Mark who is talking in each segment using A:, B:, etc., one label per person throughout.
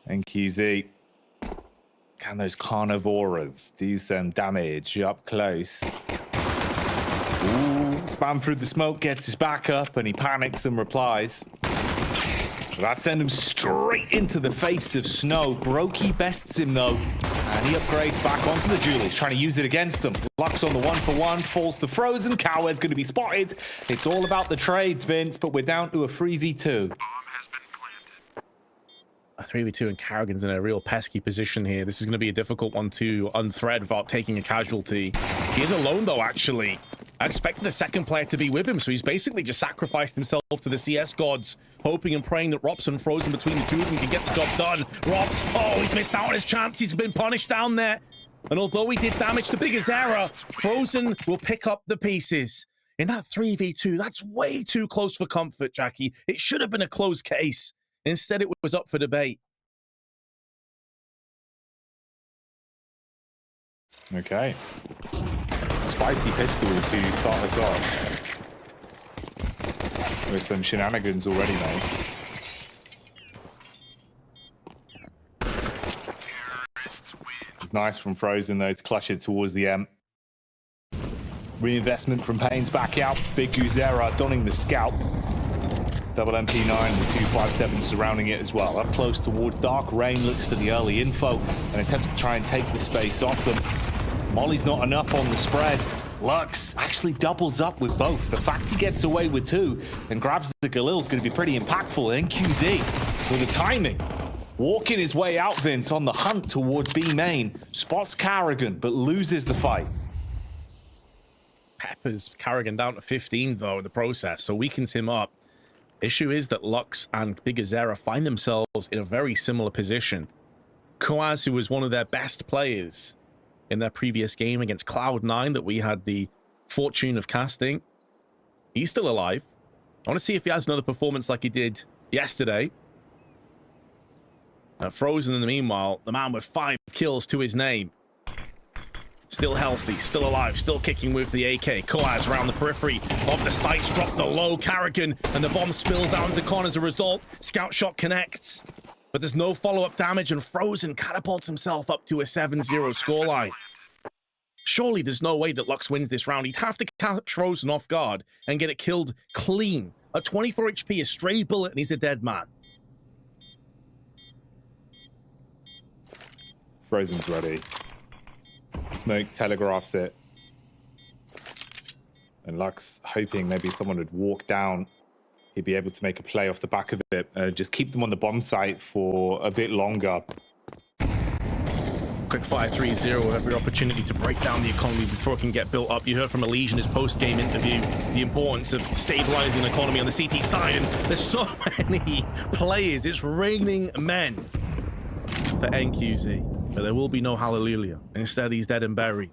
A: And QZ. Can those carnivoras do some damage up close? Ooh, spam through the smoke, gets his back up, and he panics and replies. That sent him straight into the face of Snow. Brokey bests him though, and he upgrades back onto the Julie. He's trying to use it against them. Lux on the 1-for-1, falls to Frozen. Cowhead's going to be spotted. It's all about the trades, Vince, but we're down to a 3v2.
B: A 3v2 and Carrigan's in a real pesky position here. This is going to be a difficult one to unthread without taking a casualty. He is alone though, actually. I expected a second player to be with him, so he's basically just sacrificed himself to the CS gods, hoping and praying that Robson Frozen between the two of them can get the job done. Robs, oh, he's missed out on his chance. He's been punished down there. And although he did damage to Bigazera, Frozen will pick up the pieces. In that 3v2, that's way too close for comfort, Jackie. It should have been a close case. Instead, it was up for debate.
A: Okay. Spicy pistol to start us off. With some shenanigans already made. It's nice from Frozen though to clutch it towards the M. Reinvestment from paiN's back out. Big Guzera donning the scalp. Double MP9 and the 257 surrounding it as well. Up close towards Dark. Rain looks for the early info and attempts to try and take the space off them. Molly's not enough on the spread. Lux actually doubles up with both. The fact he gets away with two and grabs the Galil is going to be pretty impactful. And QZ with the timing. Walking his way out, Vince, on the hunt towards B main. Spots Carrigan, but loses the fight.
B: Peppers Carrigan down to 15, though, in the process, so weakens him up. Issue is that Lux and Bigazera find themselves in a very similar position. Koaz, who was one of their best players in their previous game against Cloud9 that we had the fortune of casting, he's still alive. I want to see if he has another performance like he did yesterday. Frozen, in the meanwhile, the man with 5 kills to his name. Still healthy, still alive, still kicking with the AK. Koaz around the periphery of the sights, drop the low. Carrigan, and the bomb spills out into Con as a result. Scout shot connects, but there's no follow-up damage, and Frozen catapults himself up to a 7-0 scoreline. Surely there's no way that Lux wins this round. He'd have to catch Frozen off guard and get it killed clean. At 24 HP, a stray bullet, and he's a dead man.
A: Frozen's ready. Smoke telegraphs it. And Lux hoping maybe someone would walk down. He'd be able to make a play off the back of it. Just keep them on the bomb site for a bit longer.
B: Quick fire 3-0, every opportunity to break down the economy before it can get built up. You heard from Elysian in his post-game interview the importance of stabilizing the economy on the CT side, and there's so many players. It's raining men for NQZ. But there will be no hallelujah. Instead, he's dead and buried.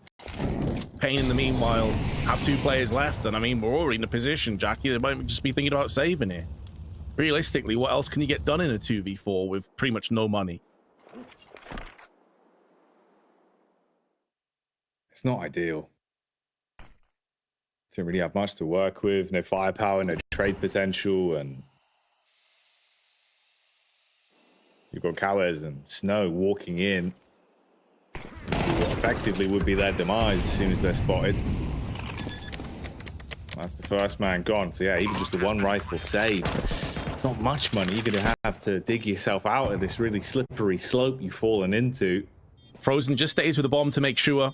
B: paiN, in the meanwhile, have 2 players left, and I mean, we're already in a position, Jackie, they might just be thinking about saving here. Realistically, what else can you get done in a 2v4 with pretty much no money?
A: It's not ideal. Don't really have much to work with, no firepower, no trade potential, and you've got Cowers and Snow walking in what effectively would be their demise as soon as they're spotted. That's the first man gone. So yeah, even just the 1 rifle save, it's not much money. You're going to have to dig yourself out of this really slippery slope you've fallen into.
B: Frozen just stays with the bomb to make sure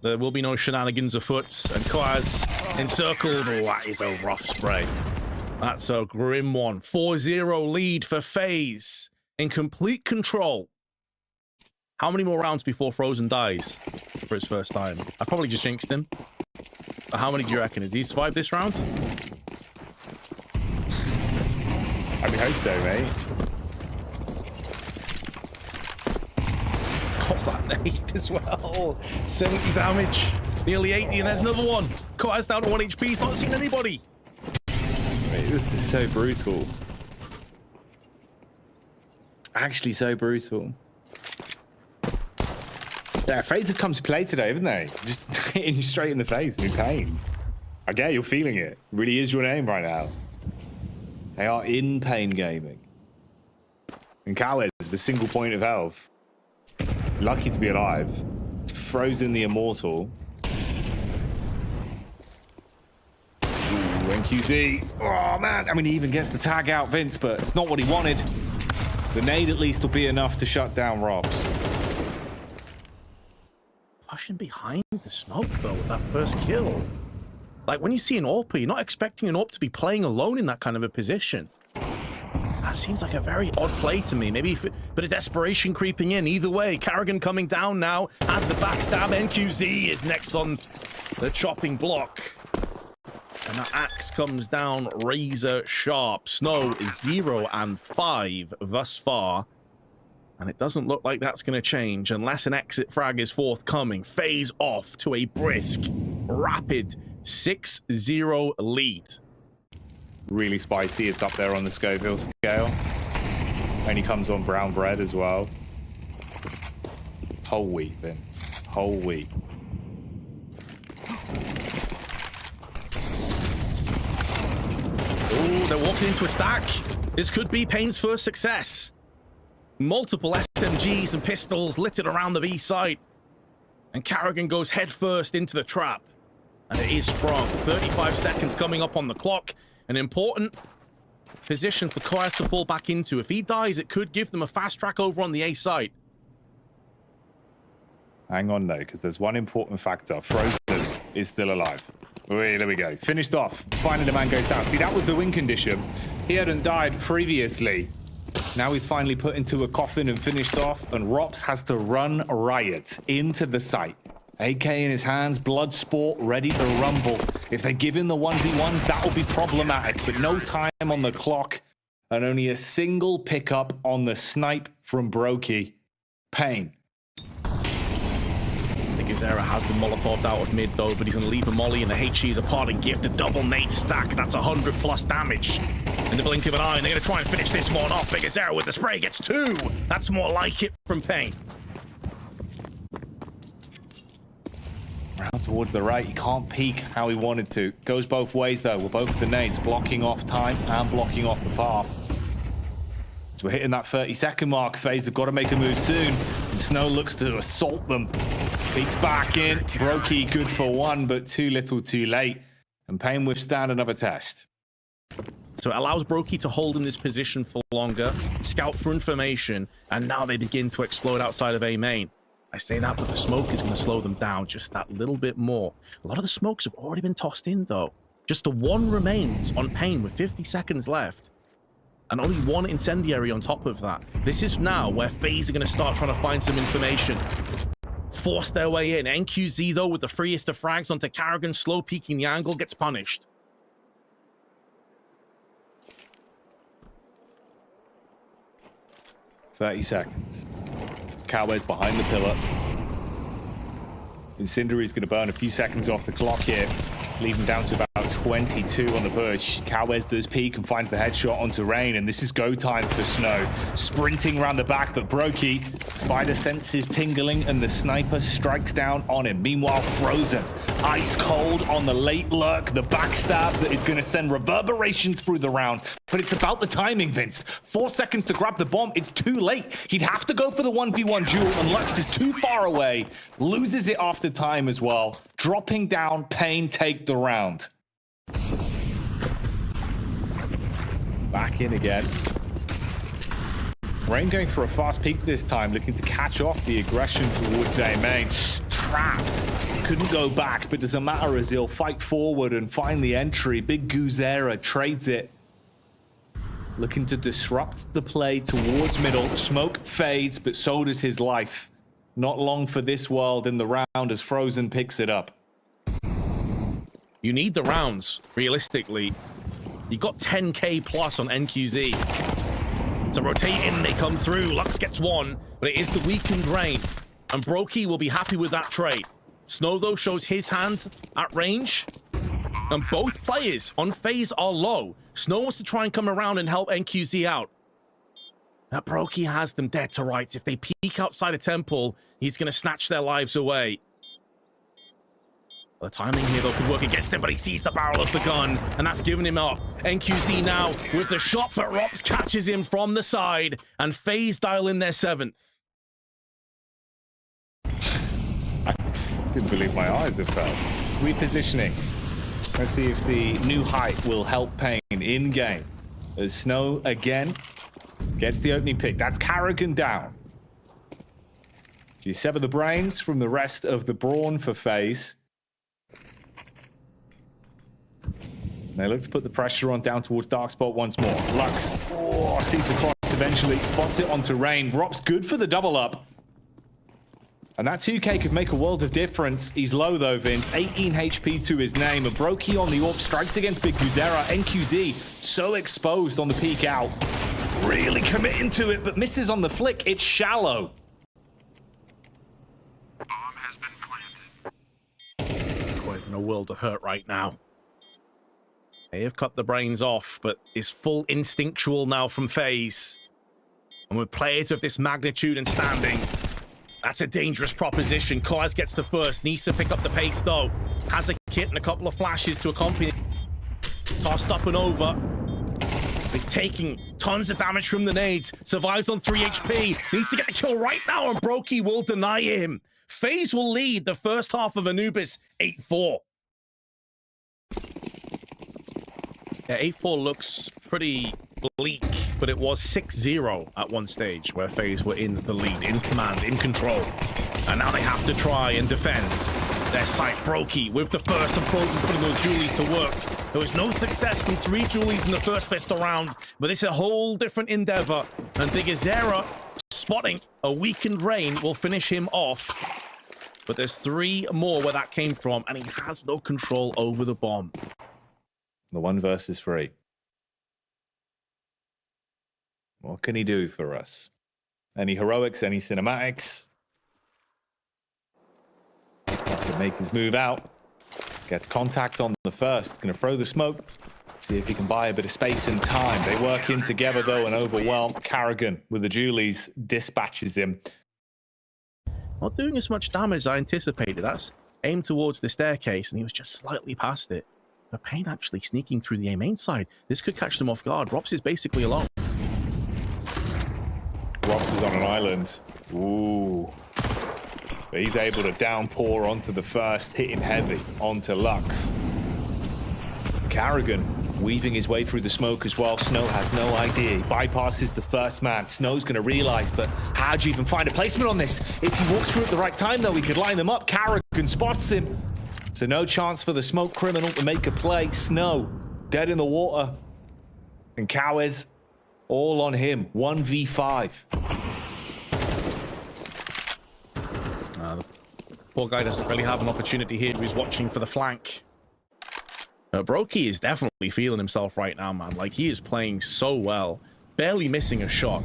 B: there will be no shenanigans afoot, and Koaz encircled. Oh, that is a rough spray. That's a grim one. 4-0 lead for FaZe in complete control. How many more rounds before Frozen dies for his first time? I probably just jinxed him. But how many do you reckon? Did he survive this round?
A: I hope so, mate.
B: Oh, that nade as well. 70 damage, nearly 80, and there's another one. Koaz down to 1 HP. He's not seen anybody.
A: Mate, this is so brutal. Actually, so brutal. Yeah, FaZe have come to play today, haven't they? Just hitting you straight in the face with paiN. I get you're feeling it. It really is your name right now. They are in paiN gaming. And Cowes with a single point of health. Lucky to be alive. Frozen the Immortal. Ooh, NQZ. Oh, man. I mean, he even gets the tag out, Vince, but it's not what he wanted. The nade at least will be enough to shut down Robs.
B: Pushing behind the smoke, though, with that first kill. Like, when you see an AWP, you're not expecting an AWP to be playing alone in that kind of a position. That seems like a very odd play to me. Maybe a bit of desperation creeping in. Either way, Karrigan coming down now. Has the backstab. NQZ is next on the chopping block. And that axe comes down razor sharp. Snow is 0 and 5 thus far. And it doesn't look like that's going to change unless an exit frag is forthcoming. FaZe off to a brisk, rapid 6-0 lead.
A: Really spicy. It's up there on the Scoville scale. And he comes on brown bread as well. Whole wheat, Vince. Whole wheat.
B: Oh, they're walking into a stack. This could be paiN's first success. Multiple SMGs and pistols littered around the B site. And Karrigan goes headfirst into the trap. And it is strong. 35 seconds coming up on the clock. An important position for Koyas to fall back into. If he dies, it could give them a fast track over on the A site.
A: Hang on, though, because there's one important factor. Frozen is still alive. Wait, there we go. Finished off. Finally, the man goes down. See, that was the win condition. He hadn't died previously. Now he's finally put into a coffin and finished off, and Rops has to run riot into the site. AK in his hands, blood sport, ready to rumble. If they give him the 1v1s, that will be problematic, but no time on the clock, and only a single pickup on the snipe from Brokey. paiN.
B: Zera has been Molotoved out of mid though, but he's going to leave a molly, and the HE is a parting gift. A double nade stack. That's 100 plus damage in the blink of an eye, and they're going to try and finish this one off. Zera with the spray gets 2. That's more like it from paiN.
A: Round towards the right. He can't peek how he wanted to. Goes both ways though, with both the nades blocking off time and blocking off the path. So we're hitting that 30-second mark. FaZe have got to make a move soon. And Snow looks to assault them. Peeks back in. Brokey good for 1, but too little too late. And paiN withstand another test.
B: So it allows Brokey to hold in this position for longer, scout for information, and now they begin to explode outside of A main. I say that, but the smoke is going to slow them down just that little bit more. A lot of the smokes have already been tossed in, though. Just the 1 remains on paiN with 50 seconds left. And only 1 incendiary on top of that. This is now where FaZe are going to start trying to find some information. Force their way in. NQZ, though, with the freest of frags onto Karrigan, slow peeking the angle, gets punished.
A: $30 seconds. Cowes behind the pillar. Incendiary's going to burn a few seconds off the clock here, leaving down to about 22 on the push. Cowes does peek and finds the headshot onto Rain, and this is go time for Snow. Sprinting around the back, but Brokey, spider senses tingling, and the sniper strikes down on him. Meanwhile, Frozen, ice cold on the late lurk, the backstab that is going to send reverberations through the round. But it's about the timing, Vince. 4 seconds to grab the bomb. It's too late. He'd have to go for the 1v1 duel, and Lux is too far away. Loses it after time as well. Dropping down, paiN take the round. Back in again. Rain going for a fast peek this time, looking to catch off the aggression towards A main. Trapped. Couldn't go back, but doesn't matter as he'll fight forward and find the entry. Big Guzera trades it. Looking to disrupt the play towards middle. Smoke fades, but so does his life. Not long for this world in the round as Frozen picks it up.
B: You need the rounds, realistically. You got 10k plus on NQZ. So rotate in, they come through. Lux gets 1, but it is the weakened Rain. And Brokey will be happy with that trade. Snow, though, shows his hands at range. And both players on FaZe are low. Snow wants to try and come around and help NQZ out. Now, Brokey has them dead to rights. If they peek outside a temple, he's going to snatch their lives away. The timing here, though, could work against him, but he sees the barrel of the gun, and that's giving him up. NQZ now with the shot, but Rops catches him from the side, and FaZe dial in their 7th.
A: I didn't believe my eyes at first. Repositioning. Let's see if the new height will help paiN in-game. As Snow again gets the opening pick. That's Carrigan down. So you sever the brains from the rest of the brawn for FaZe. They look to put the pressure on down towards Dark Spot once more. Lux sees the cross eventually, spots it onto Rain. Rops good for the double up. And that 2K could make a world of difference. He's low though, Vince. 18 HP to his name. A Brokey on the AWP strikes against Big Guzera. NQZ so exposed on the peek out. Really committing to it, but misses on the flick. It's shallow.
C: Bomb has been planted.
B: Boy's in a world of hurt right now. They have cut the brains off, but it's full instinctual now from FaZe. And with players of this magnitude and standing, that's a dangerous proposition. Kaz gets the first, needs to pick up the pace though. Has a kit and a couple of flashes to accompany. Tossed up and over. He's taking tons of damage from the nades. Survives on 3 HP. Needs to get the kill right now, and Brokey will deny him. FaZe will lead the first half of Anubis 8-4. Yeah, 8-4 looks pretty bleak, but it was 6-0 at one stage where FaZe were in the lead, in command, in control. And now they have to try and defend their site. Brokey with the first, and Frozen putting those Julies to work. There was no success from 3 Julies in the first pistol round, but it's a whole different endeavor. And Big Guzera spotting a weakened Rain will finish him off. But there's 3 more where that came from, and he has no control over the bomb.
A: The 1 versus 3. What can he do for us? Any heroics, any cinematics? Has to make his move out. Gets contact on the first. Gonna throw the smoke. See if he can buy a bit of space and time. They work in together though and overwhelm. Carrigan with the Julies dispatches him.
B: Not doing as much damage as I anticipated. That's aimed towards the staircase, and he was just slightly past it. But paiN actually sneaking through the A main side. This could catch them off guard. Rops is basically alone.
A: Rops is on an island. Ooh. But he's able to downpour onto the first, hitting heavy onto Lux. Carrigan weaving his way through the smoke as well. Snow has no idea. He bypasses the first man. Snow's going to realize, but how do you even find a placement on this? If he walks through at the right time, though, he could line them up. Carrigan spots him. So no chance for the smoke criminal to make a play. Snow dead in the water. And Cowes all on him. 1v5.
B: The poor guy doesn't really have an opportunity here. He's watching for the flank. Brokey is definitely feeling himself right now, man. Like, he is playing so well. Barely missing a shot.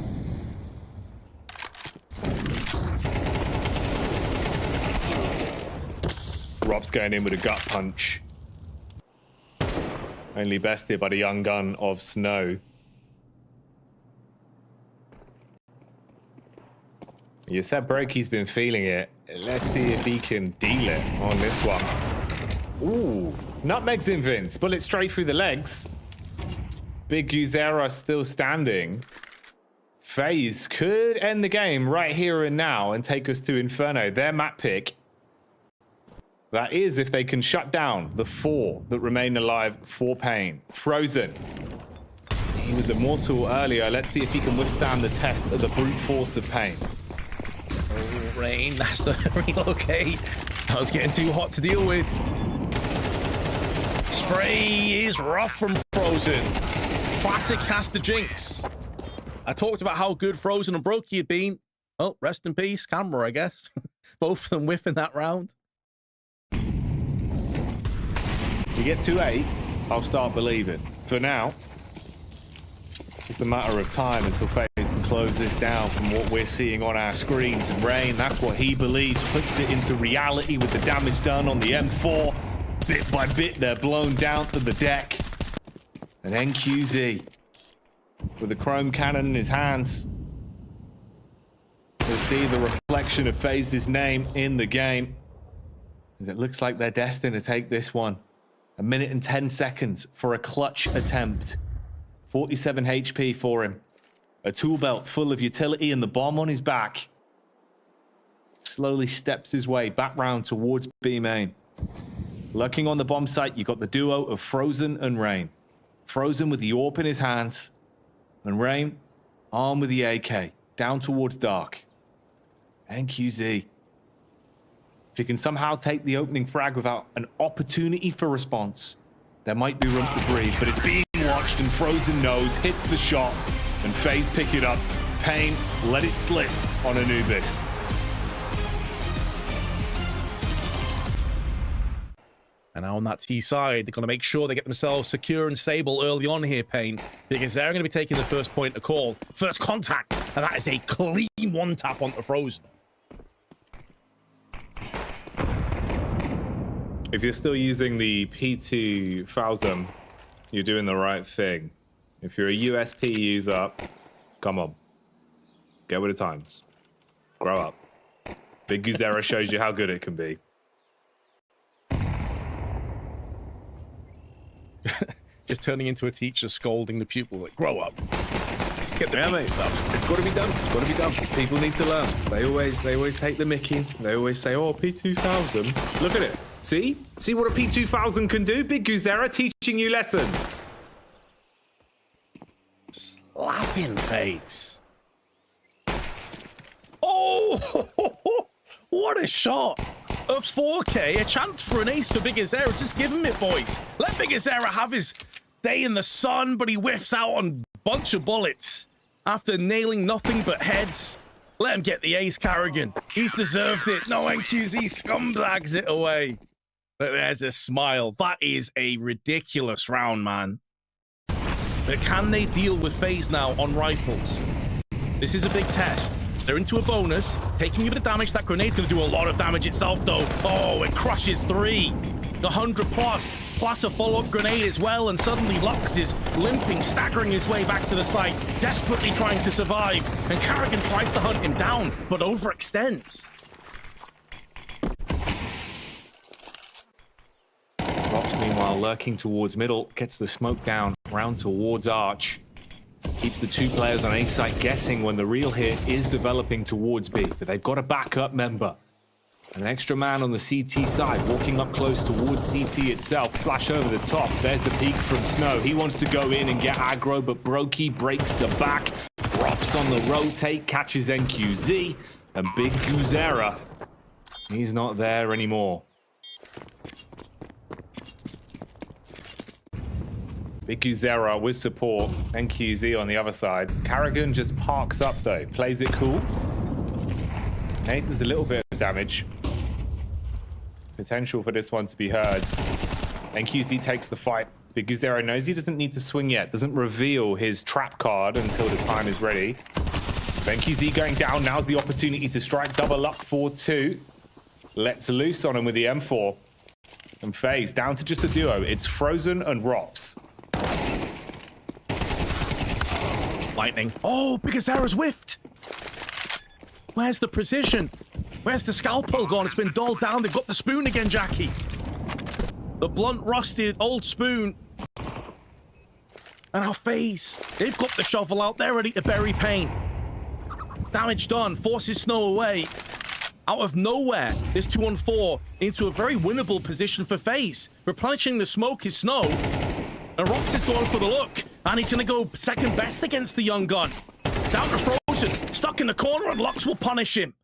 A: Rob's going in with a gut punch. Only bested by the young gun of Snow. You said Brokey's been feeling it. Let's see if he can deal it on this one. Ooh, nutmegs in Vince. Bullet straight through the legs. Big Guzera still standing. FaZe could end the game right here and now and take us to Inferno. Their map pick. That is if they can shut down the 4 that remain alive for paiN. Frozen. He was immortal earlier. Let's see if he can withstand the test of the brute force of paiN.
B: Oh, Rain, that's the relocate. That was getting too hot to deal with. Spray is rough from Frozen. Classic caster jinx. I talked about how good Frozen and Brokey had been. Oh, rest in peace, camera, I guess. Both of them whiffing that round.
A: We get to 8, I'll start believing. For now, just a matter of time until FaZe can close this down from what we're seeing on our screens. And Rain, that's what he believes, puts it into reality with the damage done on the M4. Bit by bit, they're blown down to the deck. And NQZ, with the chrome cannon in his hands, you'll see the reflection of FaZe's name in the game. It looks like they're destined to take this one. 1 minute and 10 seconds for a clutch attempt. 47 HP for him. A tool belt full of utility and the bomb on his back. Slowly steps his way back round towards B main. Lurking on the bomb site, you got the duo of Frozen and Rain. Frozen with the AWP in his hands, and Rain armed with the AK, down towards Dark. NQZ. If you can somehow take the opening frag without an opportunity for response, there might be room to breathe, but it's being watched, and Frozen knows, hits the shot, and FaZe pick it up. paiN let it slip on Anubis.
B: And now on that T side, they're going to make sure they get themselves secure and stable early on here, paiN, because they're going to be taking the first point of call, first contact, and that is a clean one tap onto Frozen.
A: If you're still using the P2 FaZe, you're doing the right thing. If you're a USP user, come on. Get with the times. Grow up. Big Guzera shows you how good it can be.
B: Just turning into a teacher scolding the pupil, like, grow up. Get the
A: mate. It's got to be done. It's got to be done. People need to learn. They always take the mickey. They always say, oh, P2000. Look at it. See what a P2000 can do? Big Guzera teaching you lessons.
B: Slapping face. Oh, what a shot. A 4K, a chance for an ace for Big Guzera. Just give him it, boys. Let Big Guzera have his day in the sun, but he whiffs out on a bunch of bullets after nailing nothing but heads. Let him get the ace, Carrigan. He's deserved it. No, NQZ scumbags it away. But there's a smile. That is a ridiculous round, man. But can they deal with FaZe now on rifles? This is a big test. They're into a bonus, taking a bit of damage. That grenade's going to do a lot of damage itself, though. Oh, it crushes 3. The 100 plus a follow-up grenade as well, and suddenly Lux is limping, staggering his way back to the site, desperately trying to survive. And Carrigan tries to hunt him down, but overextends.
A: Rops, meanwhile, lurking towards middle, gets the smoke down, round towards Arch. Keeps the 2 players on A site guessing when the real hit is developing towards B, but they've got a backup member. An extra man on the CT side, walking up close towards CT itself. Flash over the top. There's the peek from Snow. He wants to go in and get aggro, but Brokey breaks the back. Drops on the rotate, catches NQZ, and Big Guzera, he's not there anymore. Big Guzera with support, NQZ on the other side. Carrigan just parks up though, plays it cool. Nate does a little bit of damage. Potential for this one to be heard. NQZ takes the fight. Big Guzera knows he doesn't need to swing yet, doesn't reveal his trap card until the time is ready. NQZ going down, now's the opportunity to strike double up 4-2. Lets loose on him with the M4. And FaZe down to just a duo. It's Frozen and Rops.
B: Lightning. Oh, Big Guzera's whiffed. Where's the precision? Where's the scalpel gone? It's been dulled down. They've got the spoon again, Jackie. The blunt, rusted, old spoon. And now FaZe. They've got the shovel out there ready to bury paiN. Damage done. Forces Snow away. Out of nowhere, this 2-on-4 into a very winnable position for FaZe. Replenishing the smoke is Snow. And Rops is going for the look. And he's going to go second best against the young gun. Down to Frozen. Stuck in the corner, and Lux will punish him.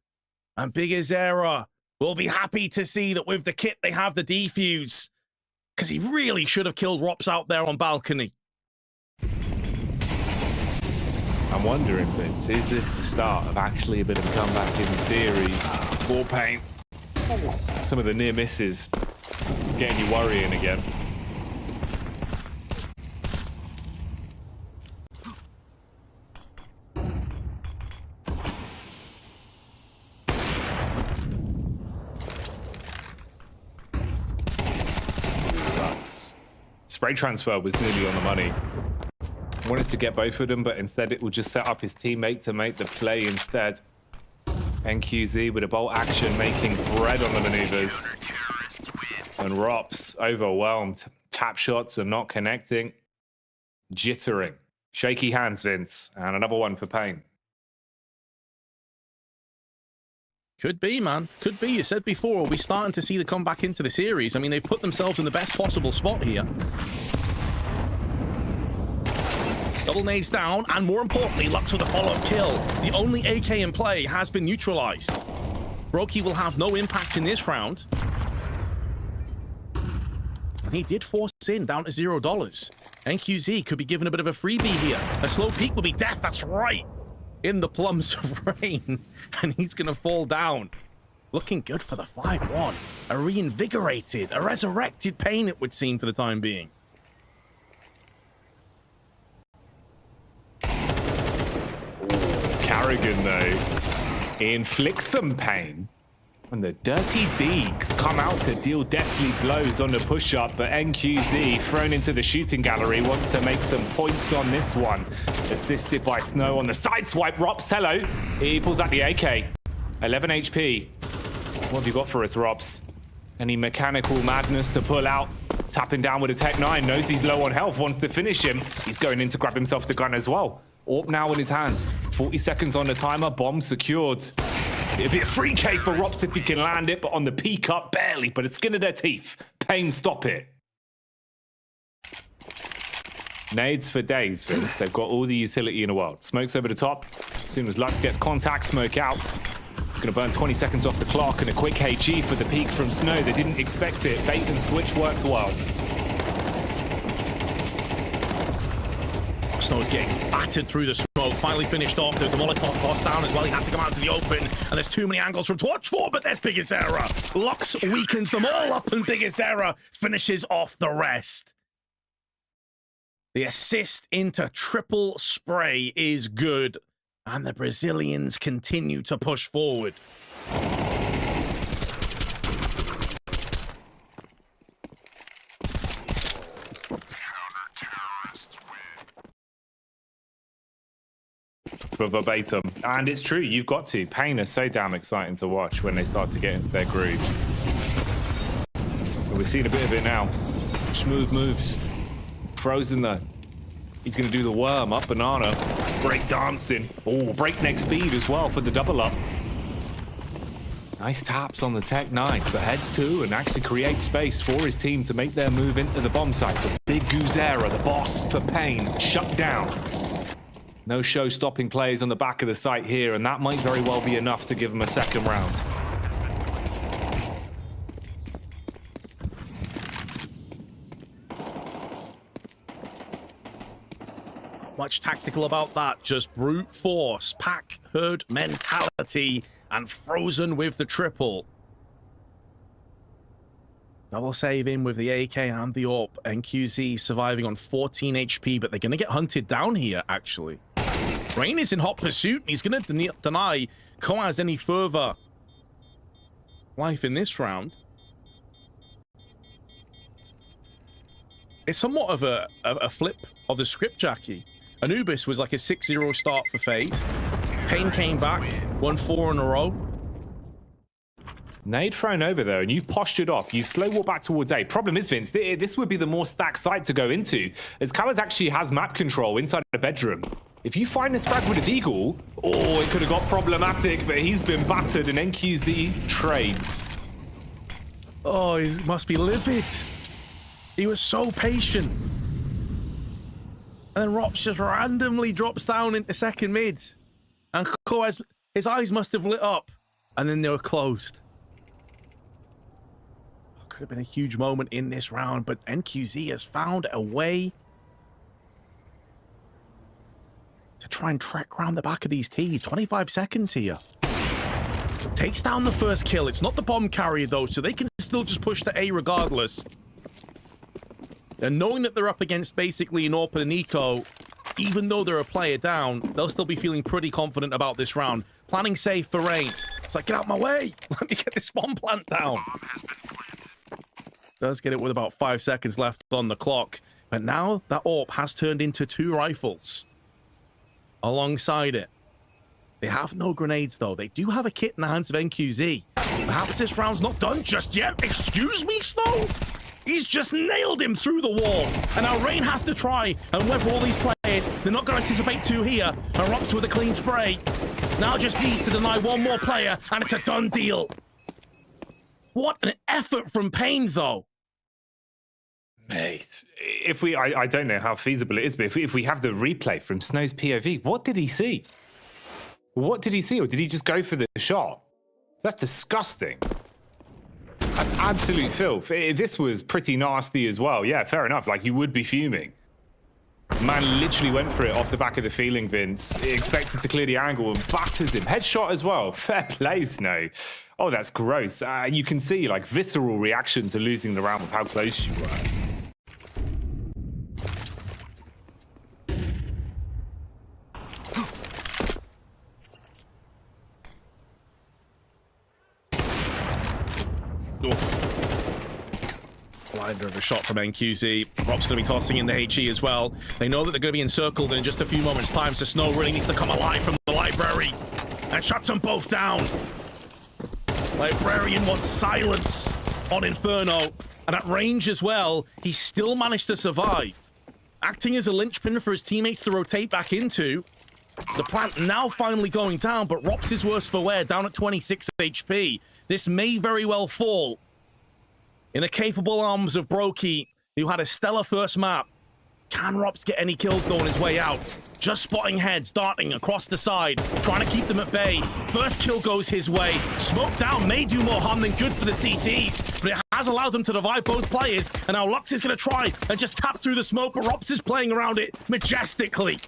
B: And Big Guzera will be happy to see that with the kit, they have the defuse. Because he really should have killed Rops out there on balcony.
A: I'm wondering, Vince, is this the start of actually a bit of a comeback in the series for paiN? Some of the near misses. It's getting you worrying again. Spray transfer was nearly on the money. Wanted to get both of them, but instead it will just set up his teammate to make the play instead. NQZ with a bolt action, making bread on the maneuvers. And Rops overwhelmed. Tap shots are not connecting. Jittering. Shaky hands, Vince. And another one for paiN.
B: Could be, man. Could be. You said before, we're starting to see the comeback into the series. I mean, they've put themselves in the best possible spot here. Double nades down, and more importantly, Lux with a follow-up kill. The only AK in play has been neutralized. Brokey will have no impact in this round. And he did force in down to $0. NQZ could be given a bit of a freebie here. A slow peak will be death, that's right. In the plums of rain, and he's gonna fall down. Looking good for the 5-1. A reinvigorated, a resurrected paiN, it would seem, for the time being.
A: Carrigan, though, inflicts some pain. And the Dirty Deeks come out to deal deathly blows on the push-up, but NQZ, thrown into the shooting gallery, wants to make some points on this one. Assisted by Snow on the side swipe. Rops, hello. He pulls out the AK. 11 HP. What have you got for us, Rops? Any mechanical madness to pull out? Tapping down with a Tech 9, knows he's low on health, wants to finish him. He's going in to grab himself the gun as well. AWP now in his hands. 40 seconds on the timer, bomb secured. It'd be a free K for Rops if he can land it, but on the peak up, barely, but it's skin of their teeth. paiN, stop it. Nades for days, Vince. They've got all the utility in the world. Smokes over the top. As soon as Lux gets contact, smoke out. It's going to burn 20 seconds off the clock, and a quick HG for the peak from Snow. They didn't expect it. Bait and switch works well.
B: Snow's getting battered through the smoke. Finally finished off. There's a Molotov toss down as well. He has to come out to the open. And there's too many angles from to watch for, but there's Biggest Error. Lux weakens them all up, and Biggest Error finishes off the rest. The assist into triple spray is good. And the Brazilians continue to push forward.
A: For verbatim. And it's true, you've got to. paiN is so damn exciting to watch when they start to get into their groove. But we're seeing a bit of it now. Smooth moves. Frozen though. He's going to do the worm up banana. Break dancing. Oh, breakneck speed as well for the double up. Nice taps on the Tech 9, but heads to and actually creates space for his team to make their move into the bomb site. The big Guzera, the boss for paiN, shut down. No show-stopping plays on the back of the site here, and that might very well be enough to give them a second round.
B: Much tactical about that, just brute force, pack herd mentality, and frozen with the triple. Double save in with the AK and the AWP. NQZ surviving on 14 HP, but they're going to get hunted down here, actually. Rain is in hot pursuit. He's going to deny Koaz any further life in this round. It's somewhat of a flip of the script, Jackie. Anubis was like a 6-0 start for FaZe. paiN came back, won 4 in a row.
A: Nade thrown over though, and you've postured off. You slow walk back towards A. Problem is, Vince, this would be the more stacked site to go into, as Koaz actually has map control inside the bedroom. If you find this frag with a deagle, oh, it could have got problematic, but he's been battered, and NQZ trades.
B: Oh, he must be livid. He was so patient. And then Rops just randomly drops down into second mid. And Koaz, his eyes must have lit up. And then they were closed. Could have been a huge moment in this round, but NQZ has found a way to try and track around the back of these T's. 25 seconds here. Takes down the first kill. It's not the bomb carrier, though, so they can still just push to A regardless. And knowing that they're up against basically an AWP and an Eco, even though they're a player down, they'll still be feeling pretty confident about this round. Planning safe for Rain. It's like, get out my way. Let me get this bomb plant down. Does get it with about 5 seconds left on the clock. But now that AWP has turned into 2 rifles alongside it. They have no grenades, though. They do have a kit in the hands of NQZ. Perhaps this round's not done just yet. Excuse me, Snow? He's just nailed him through the wall. And now Rain has to try and weather all these players. They're not going to anticipate two here. And Rops with a clean spray. Now just needs to deny one more player, and it's a done deal. What an effort from paiN, though.
A: Mate, if we, I don't know how feasible it is, but if we have the replay from Snow's POV, what did he see? What did he see? Or did he just go for the shot? That's disgusting. That's absolute filth. This was pretty nasty as well. Yeah, fair enough. Like, you would be fuming. Man literally went for it off the back of the feeling, Vince. Expected to clear the angle and batters him. Headshot as well. Fair play, Snow. Oh, that's gross. You can see, like, visceral reaction to losing the round with how close you were.
B: Blinder of a shot from NQZ. Rob's going to be tossing in the HE as well. They know that they're going to be encircled in just a few moments' time, so Snow really needs to come alive from the library and shuts them both down. Librarian wants silence on Inferno, and at range as well, he still managed to survive. Acting as a linchpin for his teammates to rotate back into. The plant now finally going down, but Rops is worse for wear, down at 26 HP. This may very well fall in the capable arms of Brokey, who had a stellar first map. Can Rops get any kills though on his way out? Just spotting heads, darting across the side, trying to keep them at bay. First kill goes his way. Smoke down may do more harm than good for the CTs, but it has allowed them to divide both players. And now Lux is going to try and just tap through the smoke, but Rops is playing around it majestically.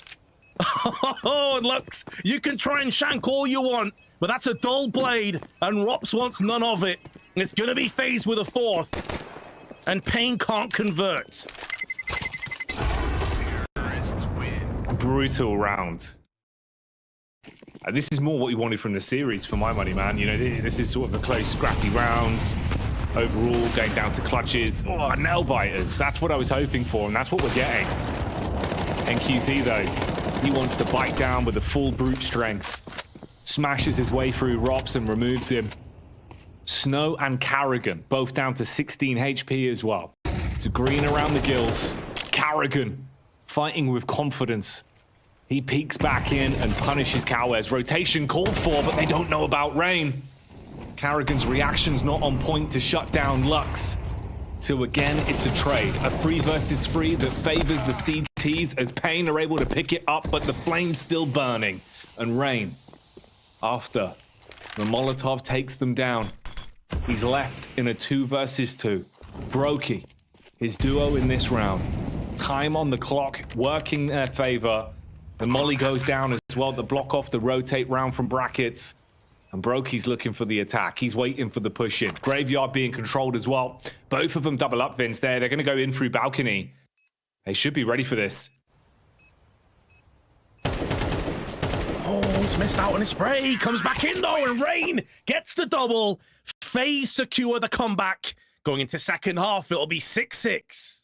B: Oh, and Lux, you can try and shank all you want, but that's a dull blade, and Rops wants none of it. It's going to be FaZe with a fourth, and paiN can't convert.
A: Brutal round. This is more what we wanted from the series, for my money, man. You know, this is sort of a close, scrappy round. Overall, going down to clutches. Oh, nail biters. That's what I was hoping for, and that's what we're getting. NQZ, though, he wants to bite down with the full brute strength. Smashes his way through Rops and removes him. Snow and Carrigan, both down to 16 HP as well. It's a green around the gills. Carrigan, fighting with confidence. He peeks back in and punishes Cowers. Rotation called for, but they don't know about Rain. Carrigan's reaction's not on point to shut down Lux. So again, it's a trade. A 3 versus 3 that favors the CTs as paiN are able to pick it up, but the flame's still burning. And Rain, after the Molotov takes them down, he's left in a 2 versus 2. Brokey, his duo in this round. Time on the clock, working their favor. The molly goes down as well to block off the rotate round from brackets. And Brokey's looking for the attack. He's waiting for the push in. Graveyard being controlled as well. Both of them double up, Vince, there. They're going to go in through balcony. They should be ready for this.
B: Oh, he's missed out on his spray. Comes back in, though, and Rain gets the double. FaZe secure the comeback. Going into second half, it'll be 6-6.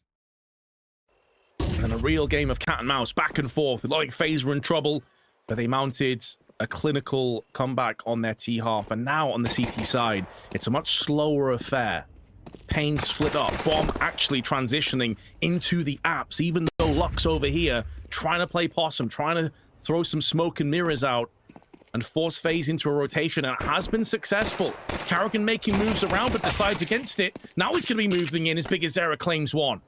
B: And a real game of cat and mouse, back and forth. It looked like FaZe were in trouble, but they mounted a clinical comeback on their T half. And now on the CT side, it's a much slower affair. paiN split up, Bomb actually transitioning into the apps, even though Lux over here trying to play possum, trying to throw some smoke and mirrors out and force FaZe into a rotation, and it has been successful. Carrigan making moves around, but decides against it. Now he's going to be moving in as Big Azera claims one.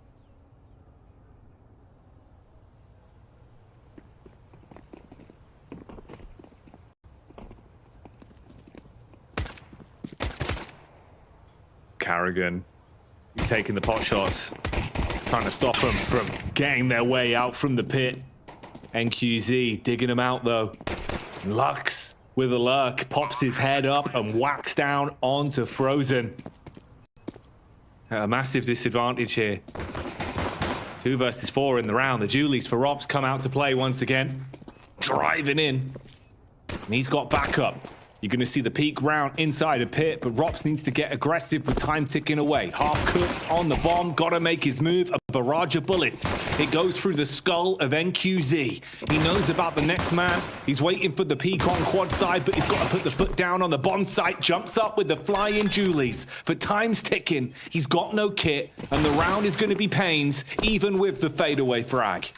A: Carrigan, he's taking the pot shots, trying to stop them from getting their way out from the pit. NQZ digging him out though. Lux with a lurk, pops his head up and whacks down onto Frozen. A massive disadvantage here. 2 versus 4 in the round. The Julies for Ops come out to play once again. Driving in. And he's got backup. You're going to see the peak round inside a pit, but Rops needs to get aggressive with time ticking away. Half cooked on the bomb, got to make his move. A barrage of bullets. It goes through the skull of NQZ. He knows about the next man. He's waiting for the peak on quad side, but he's got to put the foot down on the bomb site. Jumps up with the flying Julies, but time's ticking. He's got no kit, and the round is going to be paiN's, even with the fadeaway frag.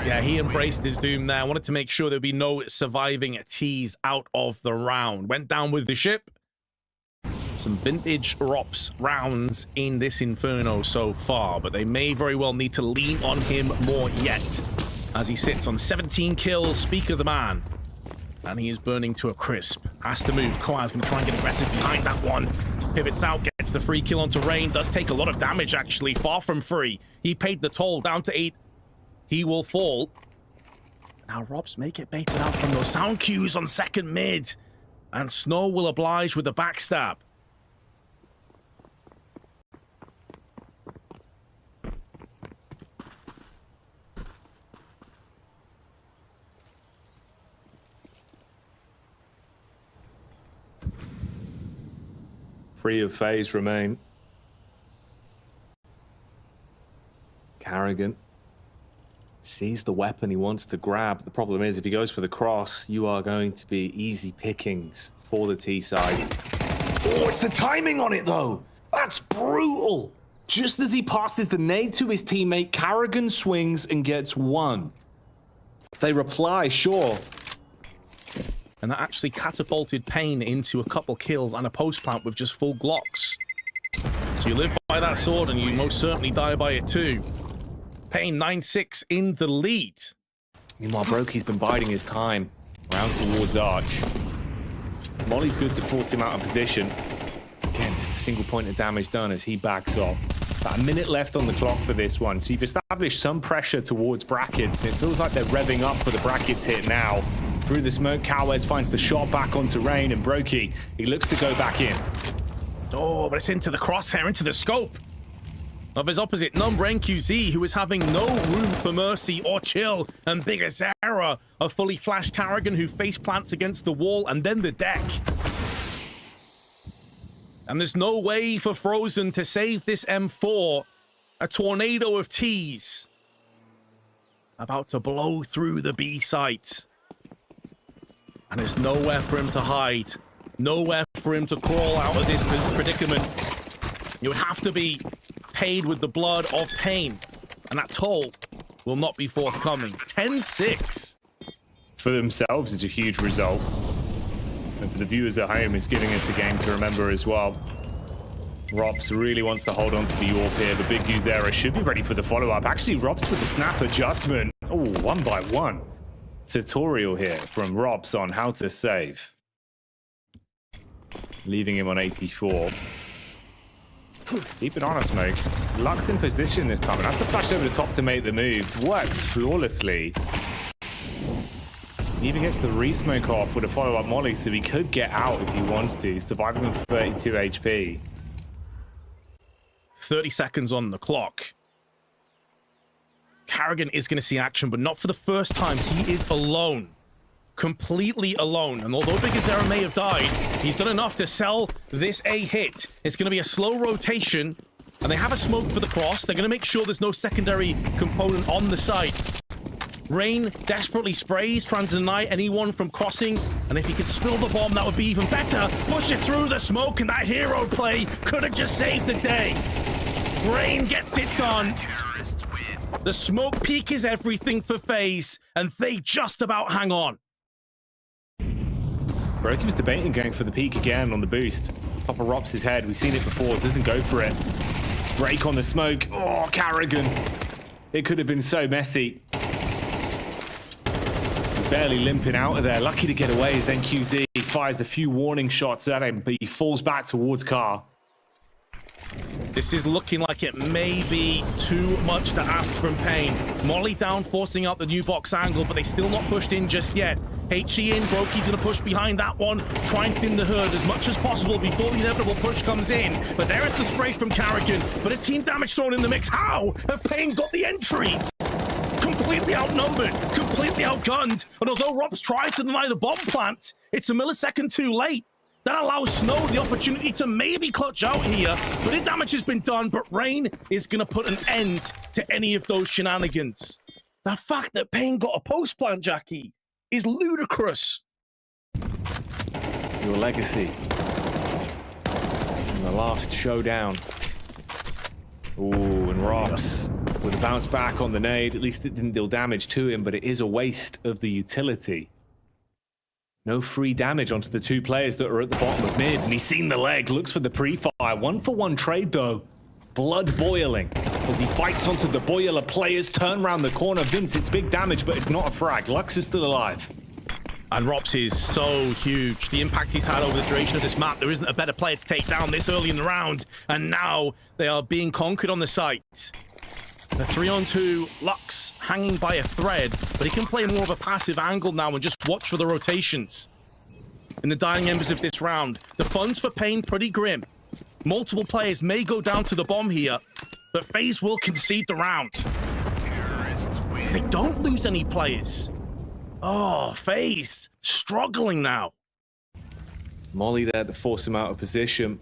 B: Yeah, he embraced his doom there. Wanted to make sure there'd be no surviving T's out of the round. Went down with the ship. Some vintage Rops rounds in this Inferno so far, but they may very well need to lean on him more yet, as he sits on 17 kills, speak of the man. And he is burning to a crisp. Has to move. Koa's going to try and get aggressive behind that one. Pivots out, gets the free kill onto paiN. Does take a lot of damage, actually. Far from free. He paid the toll, down to 8. He will fall. Now Rops may get baited out from those sound cues on second mid. And Snow will oblige with the backstab.
A: Three of FaZe remain. Carrigan sees the weapon he wants to grab. The problem is, if he goes for the cross, you are going to be easy pickings for the T side. Oh, it's the timing on it, though. That's brutal. Just as he passes the nade to his teammate, Carrigan swings and gets one. They reply, sure.
B: And that actually catapulted paiN into a couple kills and a post plant with just full Glocks. So you live by that sword and you most certainly die by it too. paiN 9-6 in the lead.
A: Meanwhile, Brokey's been biding his time. Round towards Arch. Molly's good to force him out of position. Again, just a single point of damage done as he backs off. About a minute left on the clock for this one. So you've established some pressure towards brackets, and it feels like they're revving up for the brackets hit now. Through the smoke, Cowes finds the shot back onto paiN, and Brokey, he looks to go back in.
B: Oh, but it's into the crosshair, into the scope of his opposite number, NQZ, who is having no room for mercy or chill, and Big Azera, a fully flashed Carrigan who face plants against the wall and then the deck. And there's no way for Frozen to save this M4. A tornado of T's about to blow through the B site. And there's nowhere for him to hide. Nowhere for him to crawl out of this predicament. You would have to be paid with the blood of paiN. And that toll will not be forthcoming. 10-6.
A: For themselves, it's a huge result. And for the viewers at home, it's giving us a game to remember as well. Rops really wants to hold on to the AWP here, but Big Uzera should be ready for the follow-up. Actually, Rops with the snap adjustment. Oh, 1 by 1. Tutorial here from Rops on how to save. Leaving him on 84. Keep it on a smoke. Luck's in position this time, and has to flash over the top to make the moves. Works flawlessly. He even gets the re-smoke off with a follow-up molly, so he could get out if he wants to. Surviving with 32 HP.
B: 30 seconds on the clock. Carrigan is going to see action, but not for the first time. He is alone. Completely alone. And although Big Azera may have died, he's done enough to sell this a hit. It's going to be a slow rotation, and they have a smoke for the cross. They're going to make sure there's no secondary component on the site. paiN desperately sprays, trying to deny anyone from crossing, and if he could spill the bomb, that would be even better. Push it through the smoke, and that hero play could have just saved the day. paiN gets it done. The smoke peak is everything for FaZe, and they just about hang on.
A: Brokey was debating going for the peak again on the boost. Top of Rops' head. We've seen it before. Doesn't go for it. Break on the smoke. Oh, Carrigan. It could have been so messy. He's barely limping out of there. Lucky to get away as NQZ fires a few warning shots at him, but he falls back towards Car.
B: This is looking like it may be too much to ask from paiN. Molly down, forcing out the new box angle, but they still not pushed in just yet. HE in, Brokey's going to push behind that one, try and thin the herd as much as possible before the inevitable push comes in. But there is the spray from Carrigan, but a team damage thrown in the mix. How have paiN got the entries? completely outnumbered, completely outgunned. And although Rob's tried to deny the bomb plant, it's a millisecond too late. That allows Snow the opportunity to maybe clutch out here, but the damage has been done, but Rain is going to put an end to any of those shenanigans. The fact that paiN got a post plant, Jackie, is ludicrous.
A: Your legacy. In the last showdown. Ooh, and Rops with a bounce back on the nade. At least it didn't deal damage to him, but it is a waste of the utility. No free damage onto the two players that are at the bottom of mid. And he's seen the leg, looks for the pre-fire. 1-for-1 trade though. Blood boiling as he fights onto the boiler. Players turn around the corner. Vince, it's big damage, but it's not a frag. Lux is still alive.
B: And Rops is so huge. The impact he's had over the duration of this map, there isn't a better player to take down this early in the round. And now they are being conquered on the site. The 3-on-2, Lux hanging by a thread, but he can play more of a passive angle now and just watch for the rotations. In the dying embers of this round, the funds for paiN pretty grim. Multiple players may go down to the bomb here, but FaZe will concede the round. They don't lose any players. Oh, FaZe struggling now.
A: Molly there to force him out of position.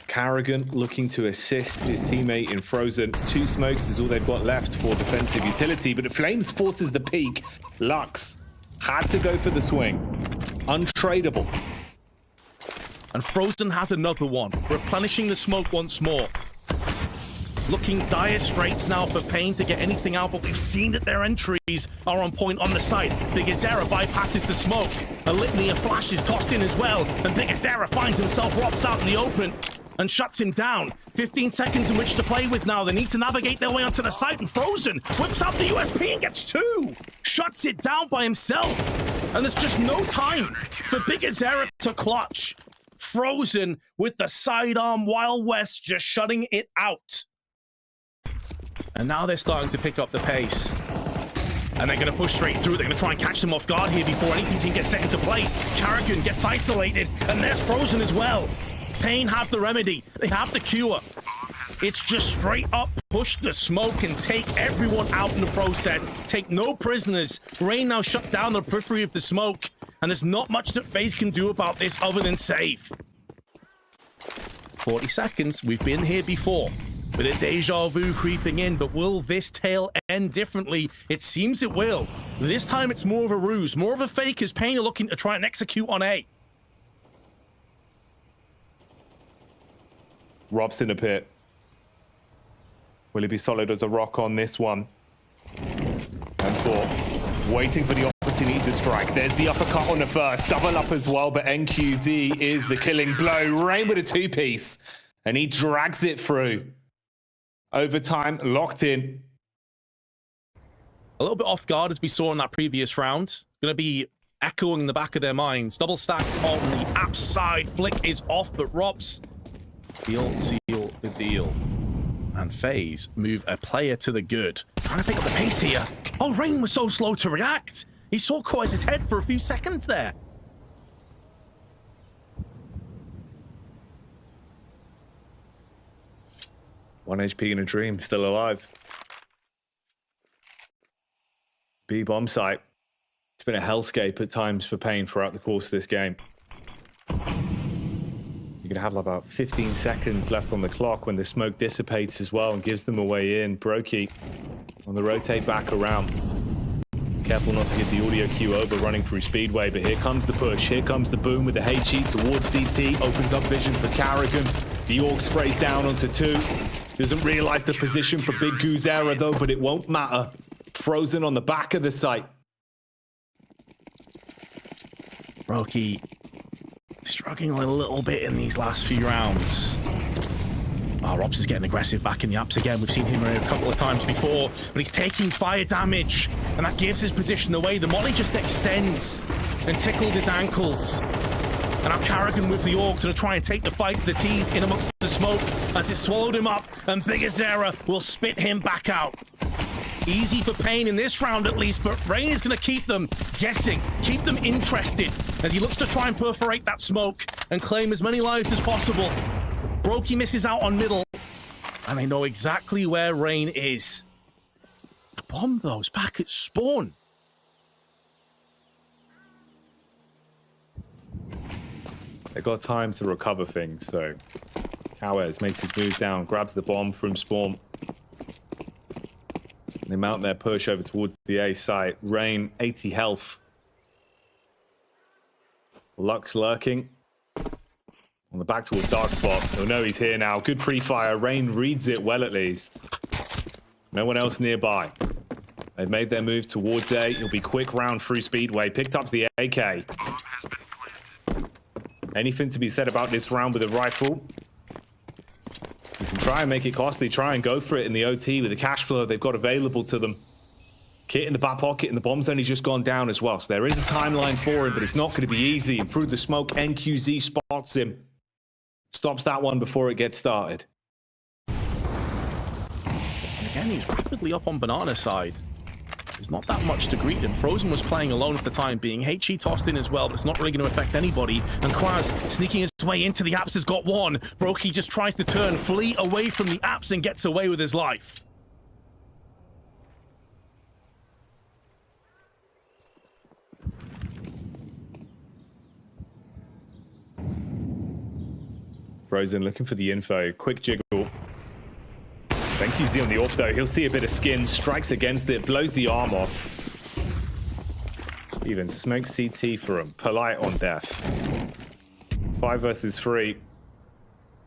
A: Carrigan looking to assist his teammate in Frozen. 2 smokes is all they've got left for defensive utility, but Flames forces the peak. Lux had to go for the swing. Untradeable.
B: And Frozen has another one, replenishing the smoke once more. Looking dire straits now for paiN to get anything out, but we've seen that their entries are on point on the site. Bigazera bypasses the smoke. A litany of flashes tossed in as well, and Bigazera finds himself Rops out in the open and shuts him down. 15 seconds in which to play with now. They need to navigate their way onto the site, and Frozen whips out the USP and gets 2. Shuts it down by himself. And there's just no time for Bigazera to clutch. Frozen with the sidearm Wild West just shutting it out. And now they're starting to pick up the pace. And they're going to push straight through. They're going to try and catch them off guard here before anything can get set into place. Carrigan gets isolated, and there's Frozen as well. paiN have the remedy. They have the cure. It's just straight up push the smoke and take everyone out in the process. Take no prisoners. Rain now shut down the periphery of the smoke, and there's not much that FaZe can do about this other than save. 40 seconds. We've been here before. With a deja vu creeping in, but will this tale end differently? It seems it will. This time it's more of a ruse, more of a fake as paiN are looking to try and execute on A.
A: Rob's in a pit. Will he be solid as a rock on this one? And 4. Waiting for the opportunity to strike. There's the uppercut on the first. Double up as well, but NQZ is the killing blow. Rain with a 2-piece. And he drags it through. Overtime, locked in.
B: A little bit off guard as we saw in that previous round. Going to be echoing in the back of their minds. Double stack on the app side. Flick is off, but Robs seal the deal. And FaZe move a player to the good. Trying to pick up the pace here. Oh, Rain was so slow to react. He saw Koi's head for a few seconds there.
A: One HP in a dream, still alive. B bomb site. It's been a hellscape at times for paiN throughout the course of this game. You're gonna have about 15 seconds left on the clock when the smoke dissipates as well and gives them a way in. Brokey on the rotate back around. Careful not to get the audio cue over running through Speedway, but here comes the push. Here comes the boom with the HE towards CT. Opens up vision for Carrigan. The Orc sprays down onto 2. Doesn't realize the position for Big Guzera though, but it won't matter. Frozen on the back of the site.
B: Brokey struggling a little bit in these last few rounds. Oh, Robs is getting aggressive back in the ups again. We've seen him a couple of times before, but he's taking fire damage, and that gives his position away. The molly just extends and tickles his ankles. And now Carrigan with the Orcs to try and take the fight to the T's in amongst the smoke as it swallowed him up, and Bigazera will spit him back out. Easy for paiN in this round at least, but Rain is going to keep them guessing, keep them interested as he looks to try and perforate that smoke and claim as many lives as possible. Brokey misses out on middle, and I know exactly where Rain is. The bomb, though, is back at spawn.
A: They got time to recover things, so Cowers makes his move down, grabs the bomb from spawn. They mount their push over towards the A site. Rain, 80 health. Lux lurking. On the back towards Dark Spot. Oh no, he's here now. Good pre-fire. Rain reads it well at least. No one else nearby. They've made their move towards A. It'll be quick round through Speedway. Picked up the AK.
C: Bomb has been planted.
A: Anything to be said about this round with a rifle? You can try and make it costly. Try and go for it in the OT with the cash flow they've got available to them. Kit in the back pocket, and the bomb's only just gone down as well. So there is a timeline for him, but it's not going to be easy. And through the smoke, NQZ spots him. Stops that one before it gets started.
B: And again, he's rapidly up on Banana side. There's not that much to greet him. Frozen was playing alone for the time being. HE tossed in as well, but it's not really going to affect anybody. And Quaz sneaking his way into the apps has got one. Brokey just tries to turn, flee away from the apps and gets away with his life.
A: Frozen looking for the info. Quick jiggle. Thank you, Z on the AWP though. He'll see a bit of skin, strikes against it, blows the arm off. Even smokes CT for him. Polite on death. 5 versus 3.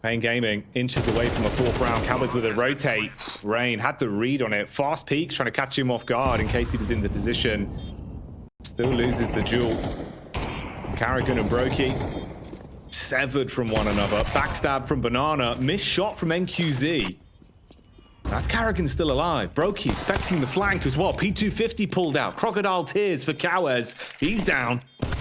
A: paiN Gaming inches away from a 4th round. Cowboys with a rotate. Rain had the read on it. Fast peek, trying to catch him off guard in case he was in the position. Still loses the duel. Carrigan and Brokey severed from one another. Backstab from Banana. Missed shot from NQZ. That's Carrigan still alive. Brokey expecting the flank as well. P250 pulled out. Crocodile tears for Cowers. He's down.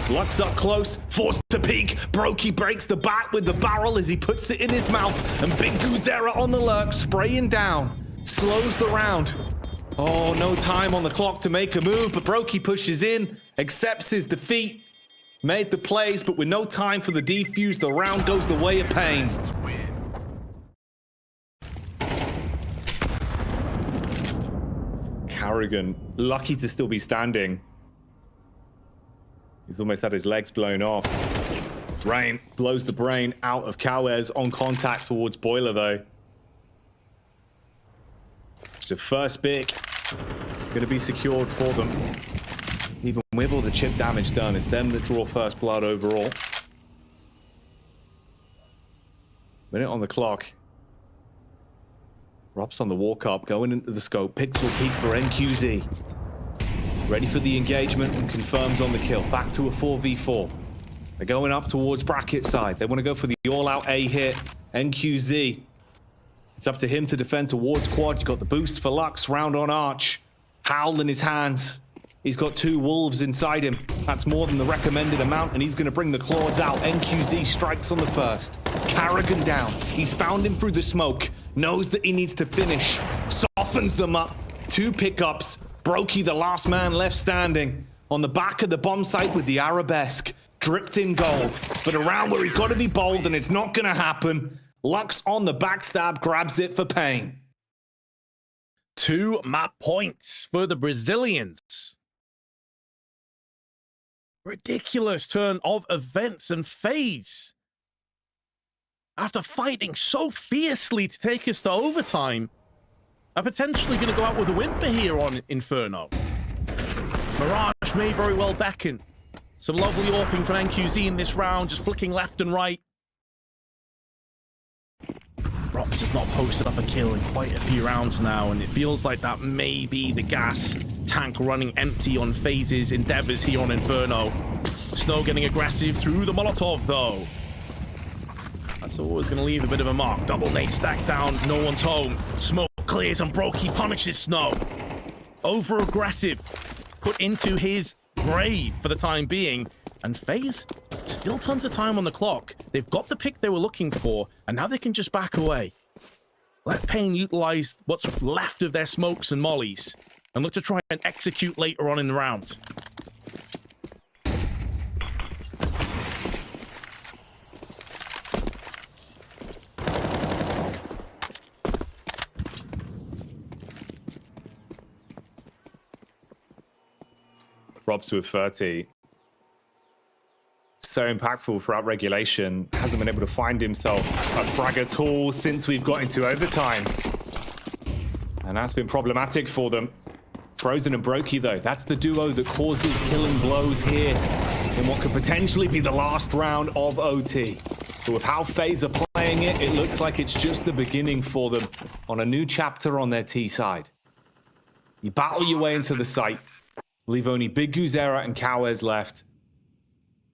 A: Lux up close. Forced to peek. Brokey breaks the back with the barrel as he puts it in his mouth. And Big Guzera on the lurk, spraying down. Slows the round. Oh, no time on the clock to make a move, but Brokey pushes in, accepts his defeat. Made the plays, but with no time for the defuse, the round goes the way of paiN. Carrigan, lucky to still be standing. He's almost had his legs blown off. Rain blows the brain out of Cowers on contact towards Boiler, though. So first pick going to be secured for them. Even with all the chip damage done, it's them that draw first blood overall. Minute on the clock. Rob's on the walk up, going into the scope. Pixel peek for NQZ. Ready for the engagement and confirms on the kill. Back to a 4v4. They're going up towards bracket side. They want to go for the all-out A hit. NQZ. It's up to him to defend towards quad. You've got the boost for Lux. Round on Arch. Howl in his hands. He's got 2 wolves inside him. That's more than the recommended amount, and he's going to bring the claws out. NQZ strikes on the first. Carrigan down. He's found him through the smoke. Knows that he needs to finish. Softens them up. 2 pickups. Brokey, the last man left standing. On the back of the bomb site with the arabesque. Dripped in gold. But around where he's got to be bold, and it's not going to happen. Lux on the backstab, grabs it for paiN.
B: 2 map points for the Brazilians. Ridiculous turn of events, and FaZe, after fighting so fiercely to take us to overtime, are potentially going to go out with a whimper here on Inferno. Mirage may very well beckon. Some lovely AWPing from NQZ in this round, just flicking left and right. Rops has not posted up a kill in quite a few rounds now, and it feels like that may be the gas tank running empty on FaZe's endeavors here on Inferno. Snow getting aggressive through the Molotov, though. That's always going to leave a bit of a mark. Double nade stacked down, no one's home. Smoke clears and Brokey punishes Snow. Over-aggressive, put into his grave for the time being. And FaZe, still tons of time on the clock. They've got the pick they were looking for, and now they can just back away. Let paiN utilize what's left of their smokes and mollies, and look to try and execute later on in the round.
A: Robs with 30. So impactful throughout regulation. Hasn't been able to find himself a frag at all since we've got into overtime. And that's been problematic for them. Frozen and Brokey, though, that's the duo that causes killing blows here in what could potentially be the last round of OT. But with how FaZe are playing it, it looks like it's just the beginning for them on a new chapter on their T side. You battle your way into the site, leave only Big Guzera and Cowes left.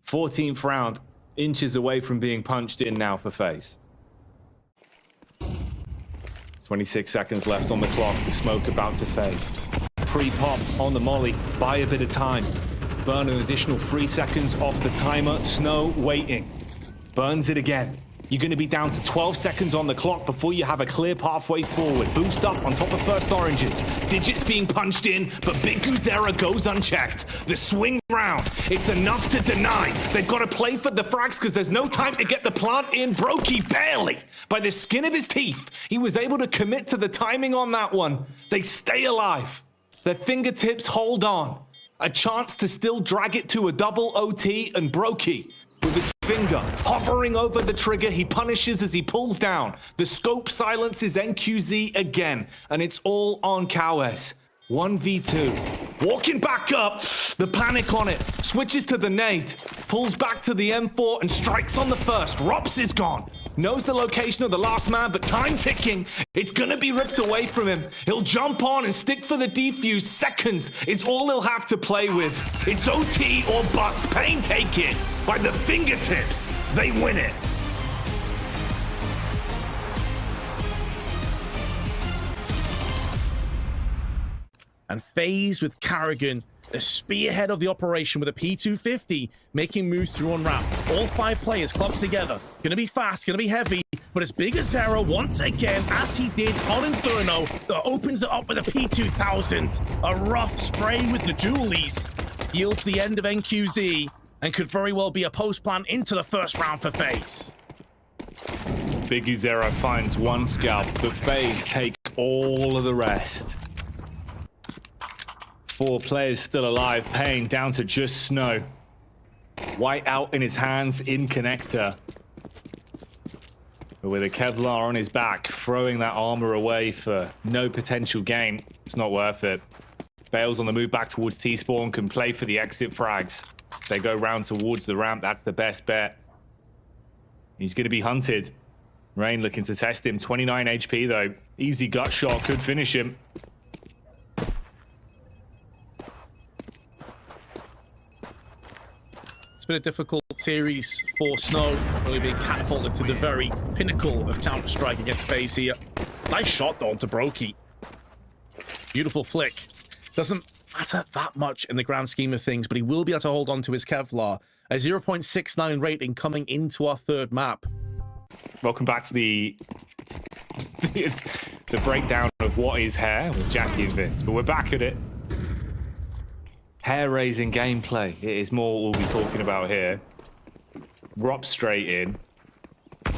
A: 14th round, inches away from being punched in now for FaZe. 26 seconds left on the clock, the smoke about to fade. Pre-pop on the molly, buy a bit of time. Burn an additional 3 seconds off the timer, Snow waiting. Burns it again. You're going to be down to 12 seconds on the clock before you have a clear pathway forward. Boost up on top of first oranges. Digits being punched in, but Big Guzera goes unchecked. The swing round, it's enough to deny. They've got to play for the frags because there's no time to get the plant in. Brokey barely, by the skin of his teeth, he was able to commit to the timing on that one. They stay alive. Their fingertips hold on. A chance to still drag it to a double OT, and Brokey, with his finger hovering over the trigger, he punishes as he pulls down. The scope silences NQZ again, and it's all on Cowes. 1v2. Walking back up, the panic on it. Switches to the nade, pulls back to the M4 and strikes on the first. Rops is gone. Knows the location of the last man, but time ticking. It's gonna be ripped away from him. He'll jump on and stick for the defuse. Seconds is all he'll have to play with. It's OT or bust. paiN take it. By the fingertips, they win it.
B: And FaZe with Carrigan, the spearhead of the operation with a P250, making moves through on ramp. All 5 players clubbed together. Gonna be fast, gonna be heavy, but as Big as Zero once again, as he did on Inferno, that opens it up with a P2000. A rough spray with the dualies yields the end of NQZ and could very well be a post plan into the first round for FaZe.
A: Big Guzera finds 1 scalp, but FaZe take all of the rest. 4 players still alive, paiN down to just Snow. White out in his hands in connector. But with a Kevlar on his back, throwing that armor away for no potential gain, it's not worth it. Bale's on the move back towards T-spawn, can play for the exit frags. They go round towards the ramp, that's the best bet. He's going to be hunted. Rain looking to test him, 29 HP though. Easy gut shot, could finish him.
B: Been a difficult series for Snow, really being catapulted to the very pinnacle of Counter-Strike against FaZe here. Nice shot though onto Brokey. Beautiful flick. Doesn't matter that much in the grand scheme of things, but he will be able to hold on to his Kevlar. A 0.69 rating coming into our 3rd map.
A: Welcome back to the breakdown of what is hair with Jackie and Vince, but we're back at it. Hair-raising gameplay. It is more what we'll be talking about here. Rop straight in.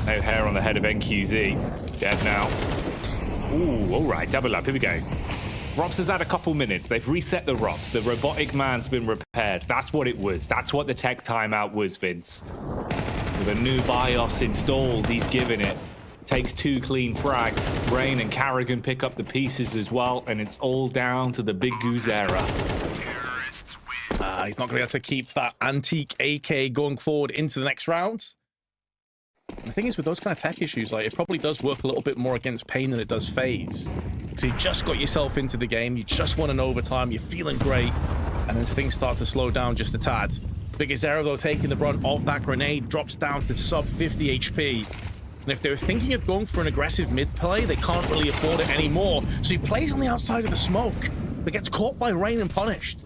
A: No hair on the head of NQZ. Dead now. Ooh, all right. Double up. Here we go. Rops has had a couple minutes. They've reset the Rops. The robotic man's been repaired. That's what it was. That's what the tech timeout was, Vince. With a new BIOS installed, he's giving it. Takes 2 clean frags. Rain and Carrigan pick up the pieces as well, and it's all down to the Big Guzera.
B: He's not going to be able to keep that antique AK going forward into the next round. The thing is, with those kind of tech issues, like, it probably does work a little bit more against paiN than it does FaZe. So you just got yourself into the game, you just won an overtime, you're feeling great, and then things start to slow down just a tad. Big Zero, though, taking the brunt of that grenade, drops down to sub 50 HP. And if they were thinking of going for an aggressive mid play, they can't really afford it anymore. So he plays on the outside of the smoke, but gets caught by Rain and punished.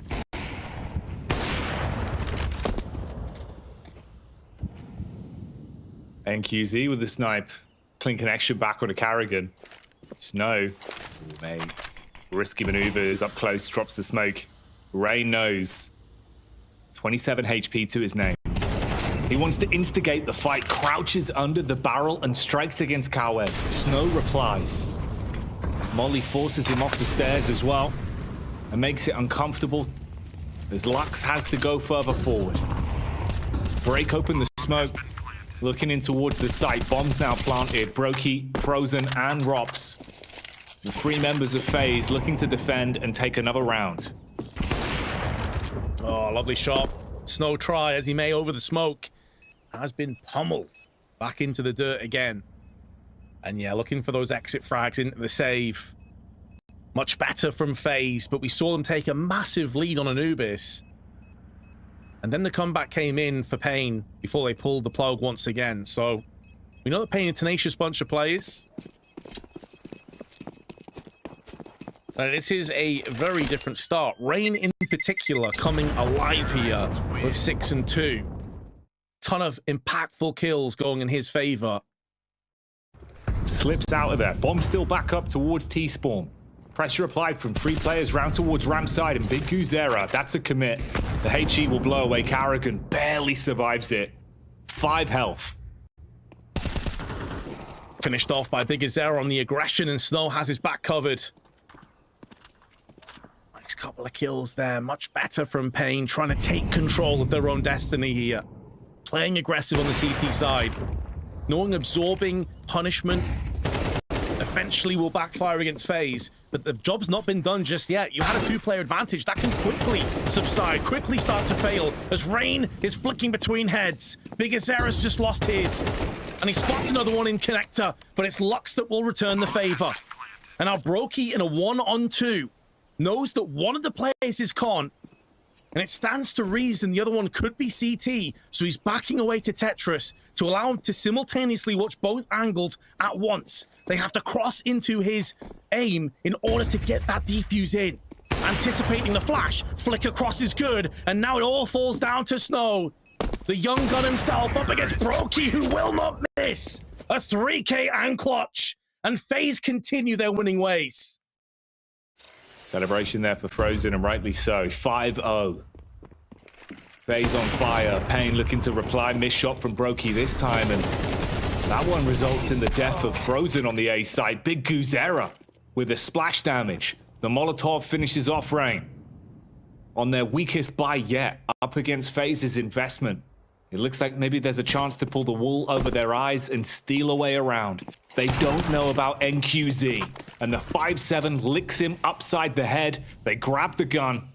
A: NQZ with the snipe. Clean connection back on a Carrigan. Snow. Mate. Risky maneuvers up close, drops the smoke. Rain knows. 27 HP to his name. He wants to instigate the fight, crouches under the barrel and strikes against Cowes. Snow replies. Molly forces him off the stairs as well and makes it uncomfortable. as Lux has to go further forward. Break open the smoke, looking in towards the site. Bombs now planted. Brokey, Frozen, and Rops. The three members of FaZe looking to defend and take another round.
B: Oh, lovely shot. Snow try as he may over the smoke. Has been pummeled back into the dirt again. And yeah, looking for those exit frags into the save. Much better from FaZe, but we saw them take a massive lead on Anubis. And then the comeback came in for paiN before they pulled the plug once again. So we know that paiN a tenacious bunch of players. And this is a very different start. paiN in particular coming alive here with 6 and 2. Ton of impactful kills going in his favor.
A: Slips out of there. Bomb still back up towards T-spawn. Pressure applied from 3 players round towards ramp side and Big Guzera. That's a commit. The HE will blow away Carrigan. Barely survives it. 5 health.
B: Finished off by Big Guzera on the aggression, and Snow has his back covered. Nice couple of kills there. Much better from paiN, trying to take control of their own destiny here. Playing aggressive on the CT side. Knowing absorbing punishment eventually will backfire against FaZe, but the job's not been done just yet. You had a 2-player advantage that can quickly subside, quickly start to fail as paiN is flicking between heads. Big Guzera's just lost his, and he spots another one in connector, but it's Lux that will return the favor. And now Brokey in a 1-on-2 knows that one of the players is Con, and it stands to reason the other one could be CT, so he's backing away to Tetris to allow him to simultaneously watch both angles at once. They have to cross into his aim in order to get that defuse in. Anticipating the flash, flick across is good, and now it all falls down to Snow. The young gun himself up against Brokey, who will not miss. A 3K and clutch, and FaZe continue their winning ways.
A: Celebration there for Frozen, and rightly so. 5-0. FaZe on fire. paiN looking to reply. Missed shot from Brokey this time, and that one results in the death of Frozen on the A side. Big Guzera with the splash damage. The Molotov finishes off paiN on their weakest buy yet, up against FaZe's investment. It looks like maybe there's a chance to pull the wool over their eyes and steal away around. They don't know about NQZ, and the 5-7 licks him upside the head. They grab the gun.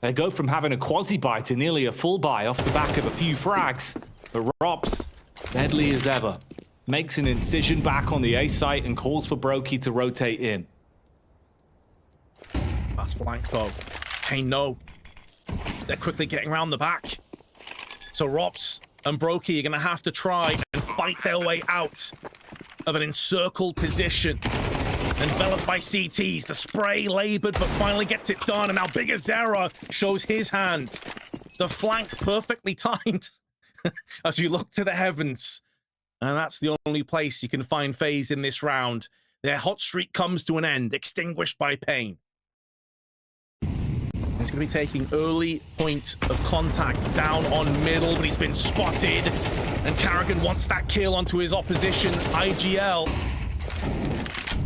A: They go from having a quasi-buy to nearly a full buy off the back of a few frags. But Rops, deadly as ever, makes an incision back on the A site and calls for Brokey to rotate in.
B: Fast flank though. paiN no. They're quickly getting around the back. So Rops and Brokey are going to have to try and fight their way out of an encircled position. Enveloped by CTs, the spray labored but finally gets it done, and now Big Guzera shows his hand. The flank perfectly timed as you look to the heavens. And that's the only place you can find FaZe in this round. Their hot streak comes to an end, extinguished by paiN. He's going to be taking early point of contact down on middle, but he's been spotted. And Carrigan wants that kill onto his opposition, IGL.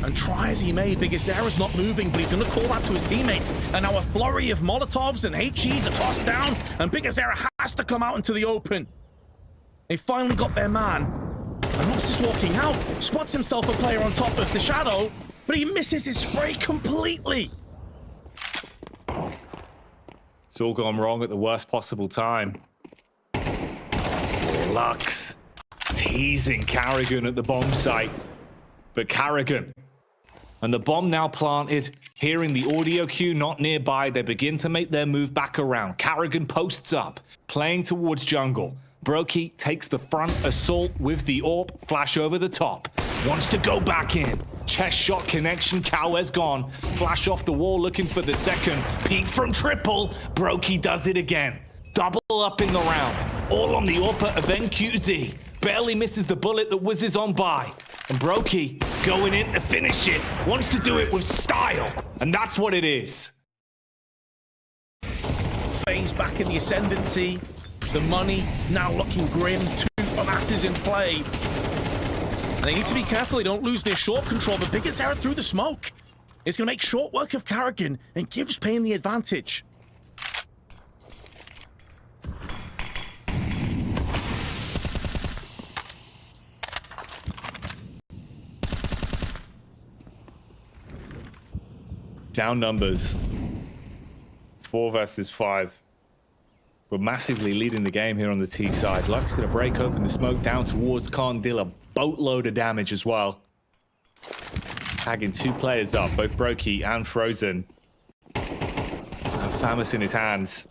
B: And try as he may, Big Guzera's not moving, but he's going to call that to his teammates. And now a flurry of Molotovs and HEs are tossed down, and Big Guzera has to come out into the open. They finally got their man. And Rops is walking out, spots himself a player on top of the shadow, but he misses his spray completely.
A: It's all gone wrong at the worst possible time. Lux teasing Carrigan at the bomb site. But Carrigan and the bomb now planted, hearing the audio cue not nearby, they begin to make their move back around. Carrigan posts up, playing towards jungle. Brokey takes the front assault with the AWP, flash over the top. Wants to go back in. Chest shot connection, Cowhere's gone. Flash off the wall looking for the second. Peek from triple, Brokey does it again. Double up in the round. All on the AWP of NQZ. Barely misses the bullet that whizzes on by. And Brokey going in to finish it. Wants to do it with style. And that's what it is.
B: FaZe back in the ascendancy. The money now looking grim. 2 masses in play. And they need to be careful they don't lose their short control. But Big Guzera through the smoke is going to make short work of Carrigan and gives paiN the advantage.
A: Down numbers. 4 versus 5. We're massively leading the game here on the T side. Luck's going to break open the smoke down towards Khan, deal a boatload of damage as well. Tagging 2 players up, both Brokey and Frozen. And FaMAS in his hands.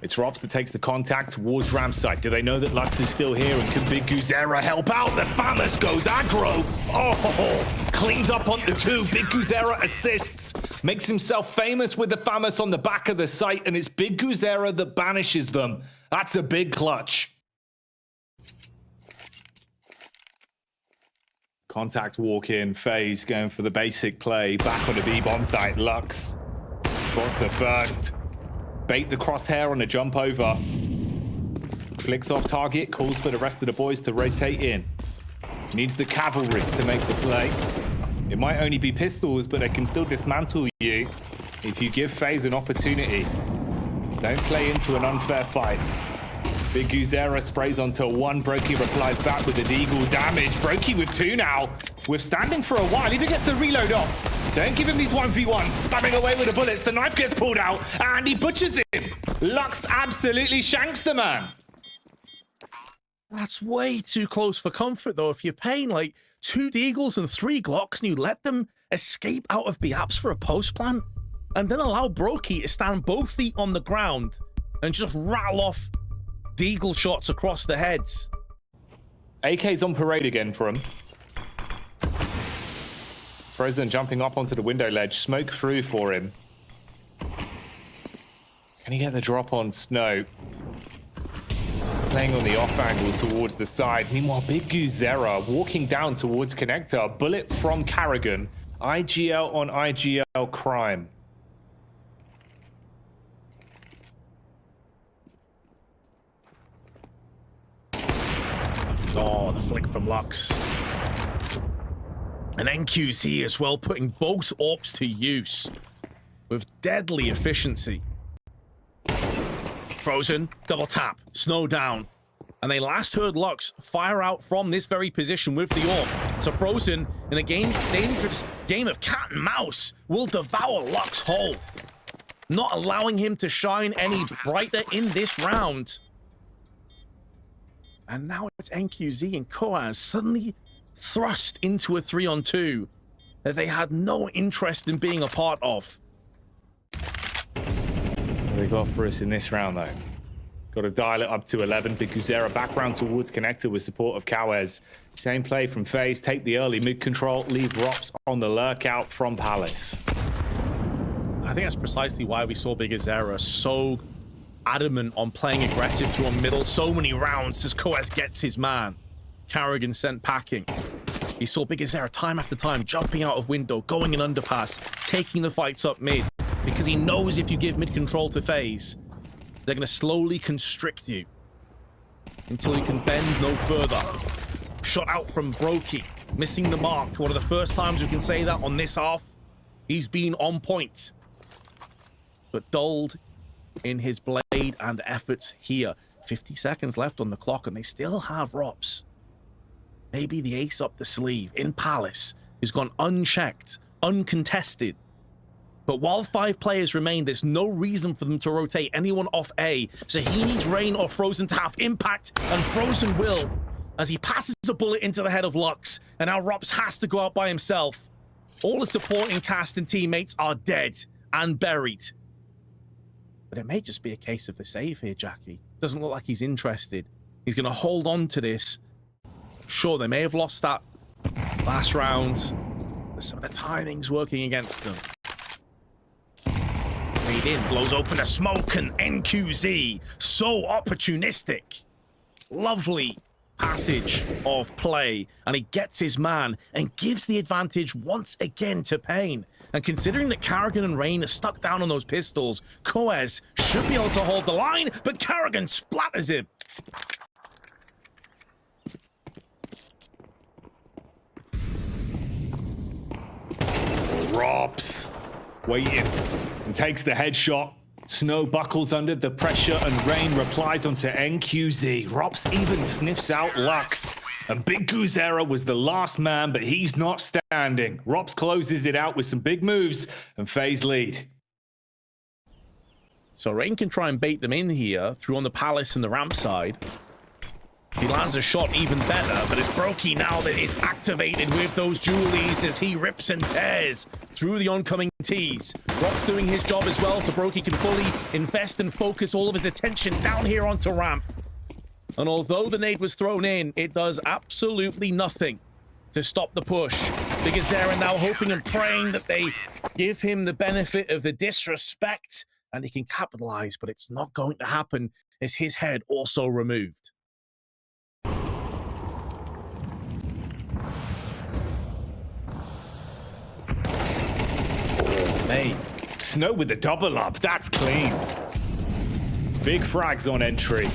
A: It's Rops that takes the contact towards ramp site. Do they know that Lux is still here? And can Big Guzera help out? The FaMAS goes aggro. Oh, cleans up on the 2. Big Guzera assists. Makes himself famous with the FaMAS on the back of the site. And it's Big Guzera that banishes them. That's a big clutch. Contact walk in. FaZe going for the basic play. Back on the B-bomb site. Lux spots the first. Bait the crosshair on a jump over. Flicks off target, calls for the rest of the boys to rotate in. Needs the cavalry to make the play. It might only be pistols, but they can still dismantle you if you give FaZe an opportunity. Don't play into an unfair fight. Big Guzera sprays onto 1. Brokey replies back with a deagle damage. Brokey with 2 now. Withstanding for a while, even gets the reload off. Don't give him these 1v1s. Spamming away with the bullets. The knife gets pulled out and he butchers him. Lux absolutely shanks the man.
B: That's way too close for comfort, though. If you're paying like 2 deagles and 3 Glocks and you let them escape out of Biaps for a post plant and then allow Brokey to stand both feet on the ground and just rattle off deagle shots across the heads.
A: AK's on parade again for him. Frozen jumping up onto the window ledge. Smoke through for him. Can he get the drop on Snow? Playing on the off angle towards the side. Meanwhile, Big Guzera walking down towards connector. Bullet from Carrigan. IGL on IGL crime.
B: Oh, the flick from Lux. And NQZ as well, putting both ops to use with deadly efficiency. Frozen, double tap, Snow down. And they last heard Lux fire out from this very position with the AWP. So Frozen, in a dangerous game of cat and mouse, will devour Lux whole, not allowing him to shine any brighter in this round. And now it's NQZ and Koaz suddenly thrust into a 3-on-2 that they had no interest in being a part of.
A: What they got for us in this round, though? Got to dial it up to 11. Big Guzera back round towards connector with support of Kawez. Same play from FaZe. Take the early mid control. Leave Rops on the lurk out from Palace.
B: I think that's precisely why we saw Big Guzera so adamant on playing aggressive through a middle so many rounds as Koaz gets his man. Carrigan sent packing. He saw Big Guzera time after time jumping out of window, going in underpass, taking the fights up mid, because he knows if you give mid control to FaZe, they're going to slowly constrict you until you can bend no further. Shot out from Brokey, missing the mark. One of the first times we can say that on this half. He's been on point, but dulled in his blade and efforts here. 50 seconds left on the clock, and they still have Rops. Maybe the ace up the sleeve in Palace, who's gone unchecked, uncontested. But while 5 players remain, there's no reason for them to rotate anyone off A. So he needs Rain or Frozen to have impact, and Frozen will, as he passes a bullet into the head of Lux. And now Rops has to go out by himself. All the supporting cast and teammates are dead and buried. But it may just be a case of the save here, Jackie. Doesn't look like he's interested. He's going to hold on to this. Sure, they may have lost that last round, but some of the timing's working against them. Made in, blows open a smoke, and NQZ, so opportunistic. Lovely passage of play, and he gets his man and gives the advantage once again to paiN. And considering that Carrigan and Rain are stuck down on those pistols, Koaz should be able to hold the line, but Carrigan splatters him.
A: Rops waiting and takes the headshot. Snow buckles under the pressure and Rain replies onto NQZ. Rops even sniffs out Lux. And Big Guzera was the last man, but he's not standing. Rops closes it out with some big moves, and FaZe lead.
B: So Rain can try and bait them in here through on the Palace and the ramp side. He lands a shot even better, but it's Brokey now that is activated with those Julies as he rips and tears through the oncoming T's. Rock's doing his job as well, so Brokey can fully invest and focus all of his attention down here onto ramp. And although the nade was thrown in, it does absolutely nothing to stop the push. Big Azera now hoping and praying that they give him the benefit of the disrespect and he can capitalize, but it's not going to happen as his head also removed.
A: Hey, Snow with the double up, that's clean. Big frags on entry.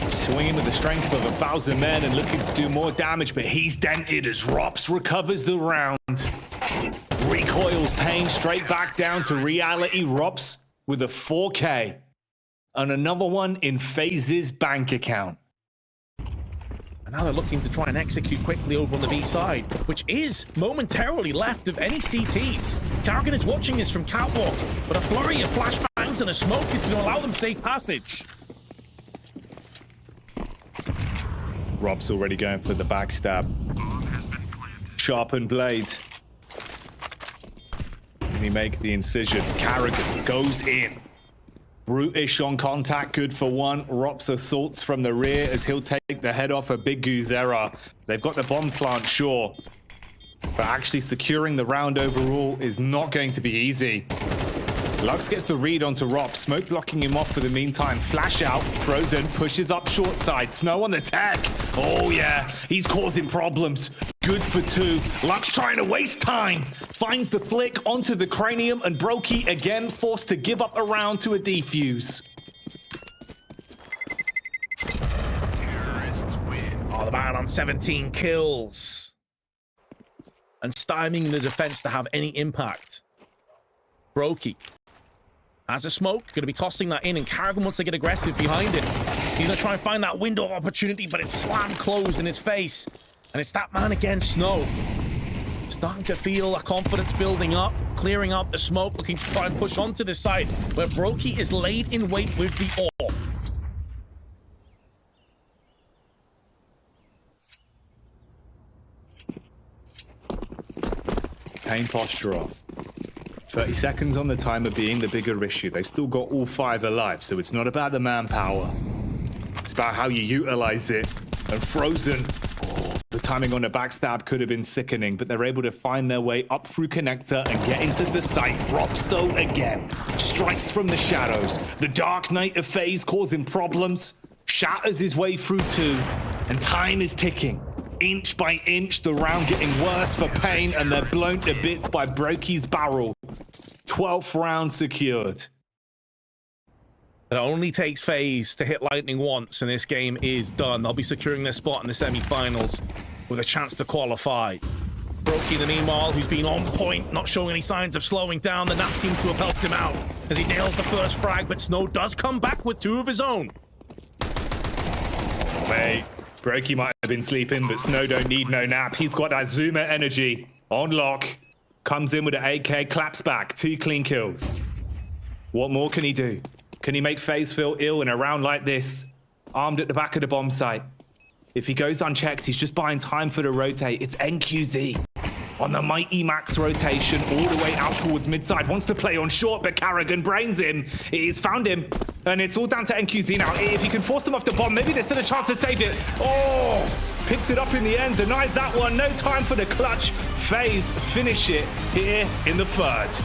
A: Swinging with the strength of 1,000 men and looking to do more damage, but he's dented as Rops recovers the round. Recoils paying straight back down to reality. Rops with a 4K. And another one in FaZe's bank account.
B: And now they're looking to try and execute quickly over on the B side, which is momentarily left of any CTs. Karrigan is watching this from Catwalk, but a flurry of flashbangs and a smoke is going to allow them safe passage.
A: Rob's already going for the backstab. Sharpened blade. Can he make the incision? Karrigan goes in. Brutish on contact, good for one. Rops assaults from the rear as he'll take the head off of Big Guzera. They've got the bomb plant, sure. But actually securing the round overall is not going to be easy. Lux gets the read onto Rops, smoke blocking him off for the meantime. Flash out, Frozen pushes up short side. Snow on the tech. Oh yeah, he's causing problems. Good for two. Lux trying to waste time. Finds the flick onto the cranium, and Brokey again forced to give up a round to a defuse.
C: Terrorists win.
B: Oh, the man on 17 kills. And stymieing the defense to have any impact. Brokey has a smoke, going to be tossing that in, and Karrigan wants to get aggressive behind it. He's going to try and find that window of opportunity, but it's slammed closed in his face. And it's that man again, Snow. Starting to feel a confidence building up, clearing up the smoke, looking to try and push onto the side, where Brokey is laid in wait with the ore.
A: paiN posture off. 30 seconds on the timer being the bigger issue. They've still got all 5 alive, so it's not about the manpower. It's about how you utilize it. And Frozen, the timing on the backstab could have been sickening, but they're able to find their way up through connector and get into the site. Rops though again, strikes from the shadows. The Dark Knight of FaZe causing problems, shatters his way through 2, and time is ticking. Inch by inch, the round getting worse for paiN, and they're blown to bits by Brokey's barrel. 12th round secured.
B: It only takes FaZe to hit lightning once, and this game is done. They'll be securing their spot in the semi-finals with a chance to qualify. Brokey, in the meanwhile, who's been on point, not showing any signs of slowing down. The nap seems to have helped him out as he nails the first frag, but Snow does come back with 2 of his own.
A: Wait, Brokey might have been sleeping, but Snow don't need no nap. He's got that Zoomer energy on lock. Comes in with an AK, claps back, 2 clean kills. What more can he do? Can he make FaZe feel ill in a round like this? Armed at the back of the bomb site. If he goes unchecked, he's just buying time for the rotate. It's NQZ on the mighty max rotation all the way out towards midside. Wants to play on short, but Karrigan brains him. He's found him, and it's all down to NQZ now. If he can force them off the bomb, maybe there's still a chance to save it. Oh, picks it up in the end, denies that one. No time for the clutch. FaZe finish it here in the 3rd.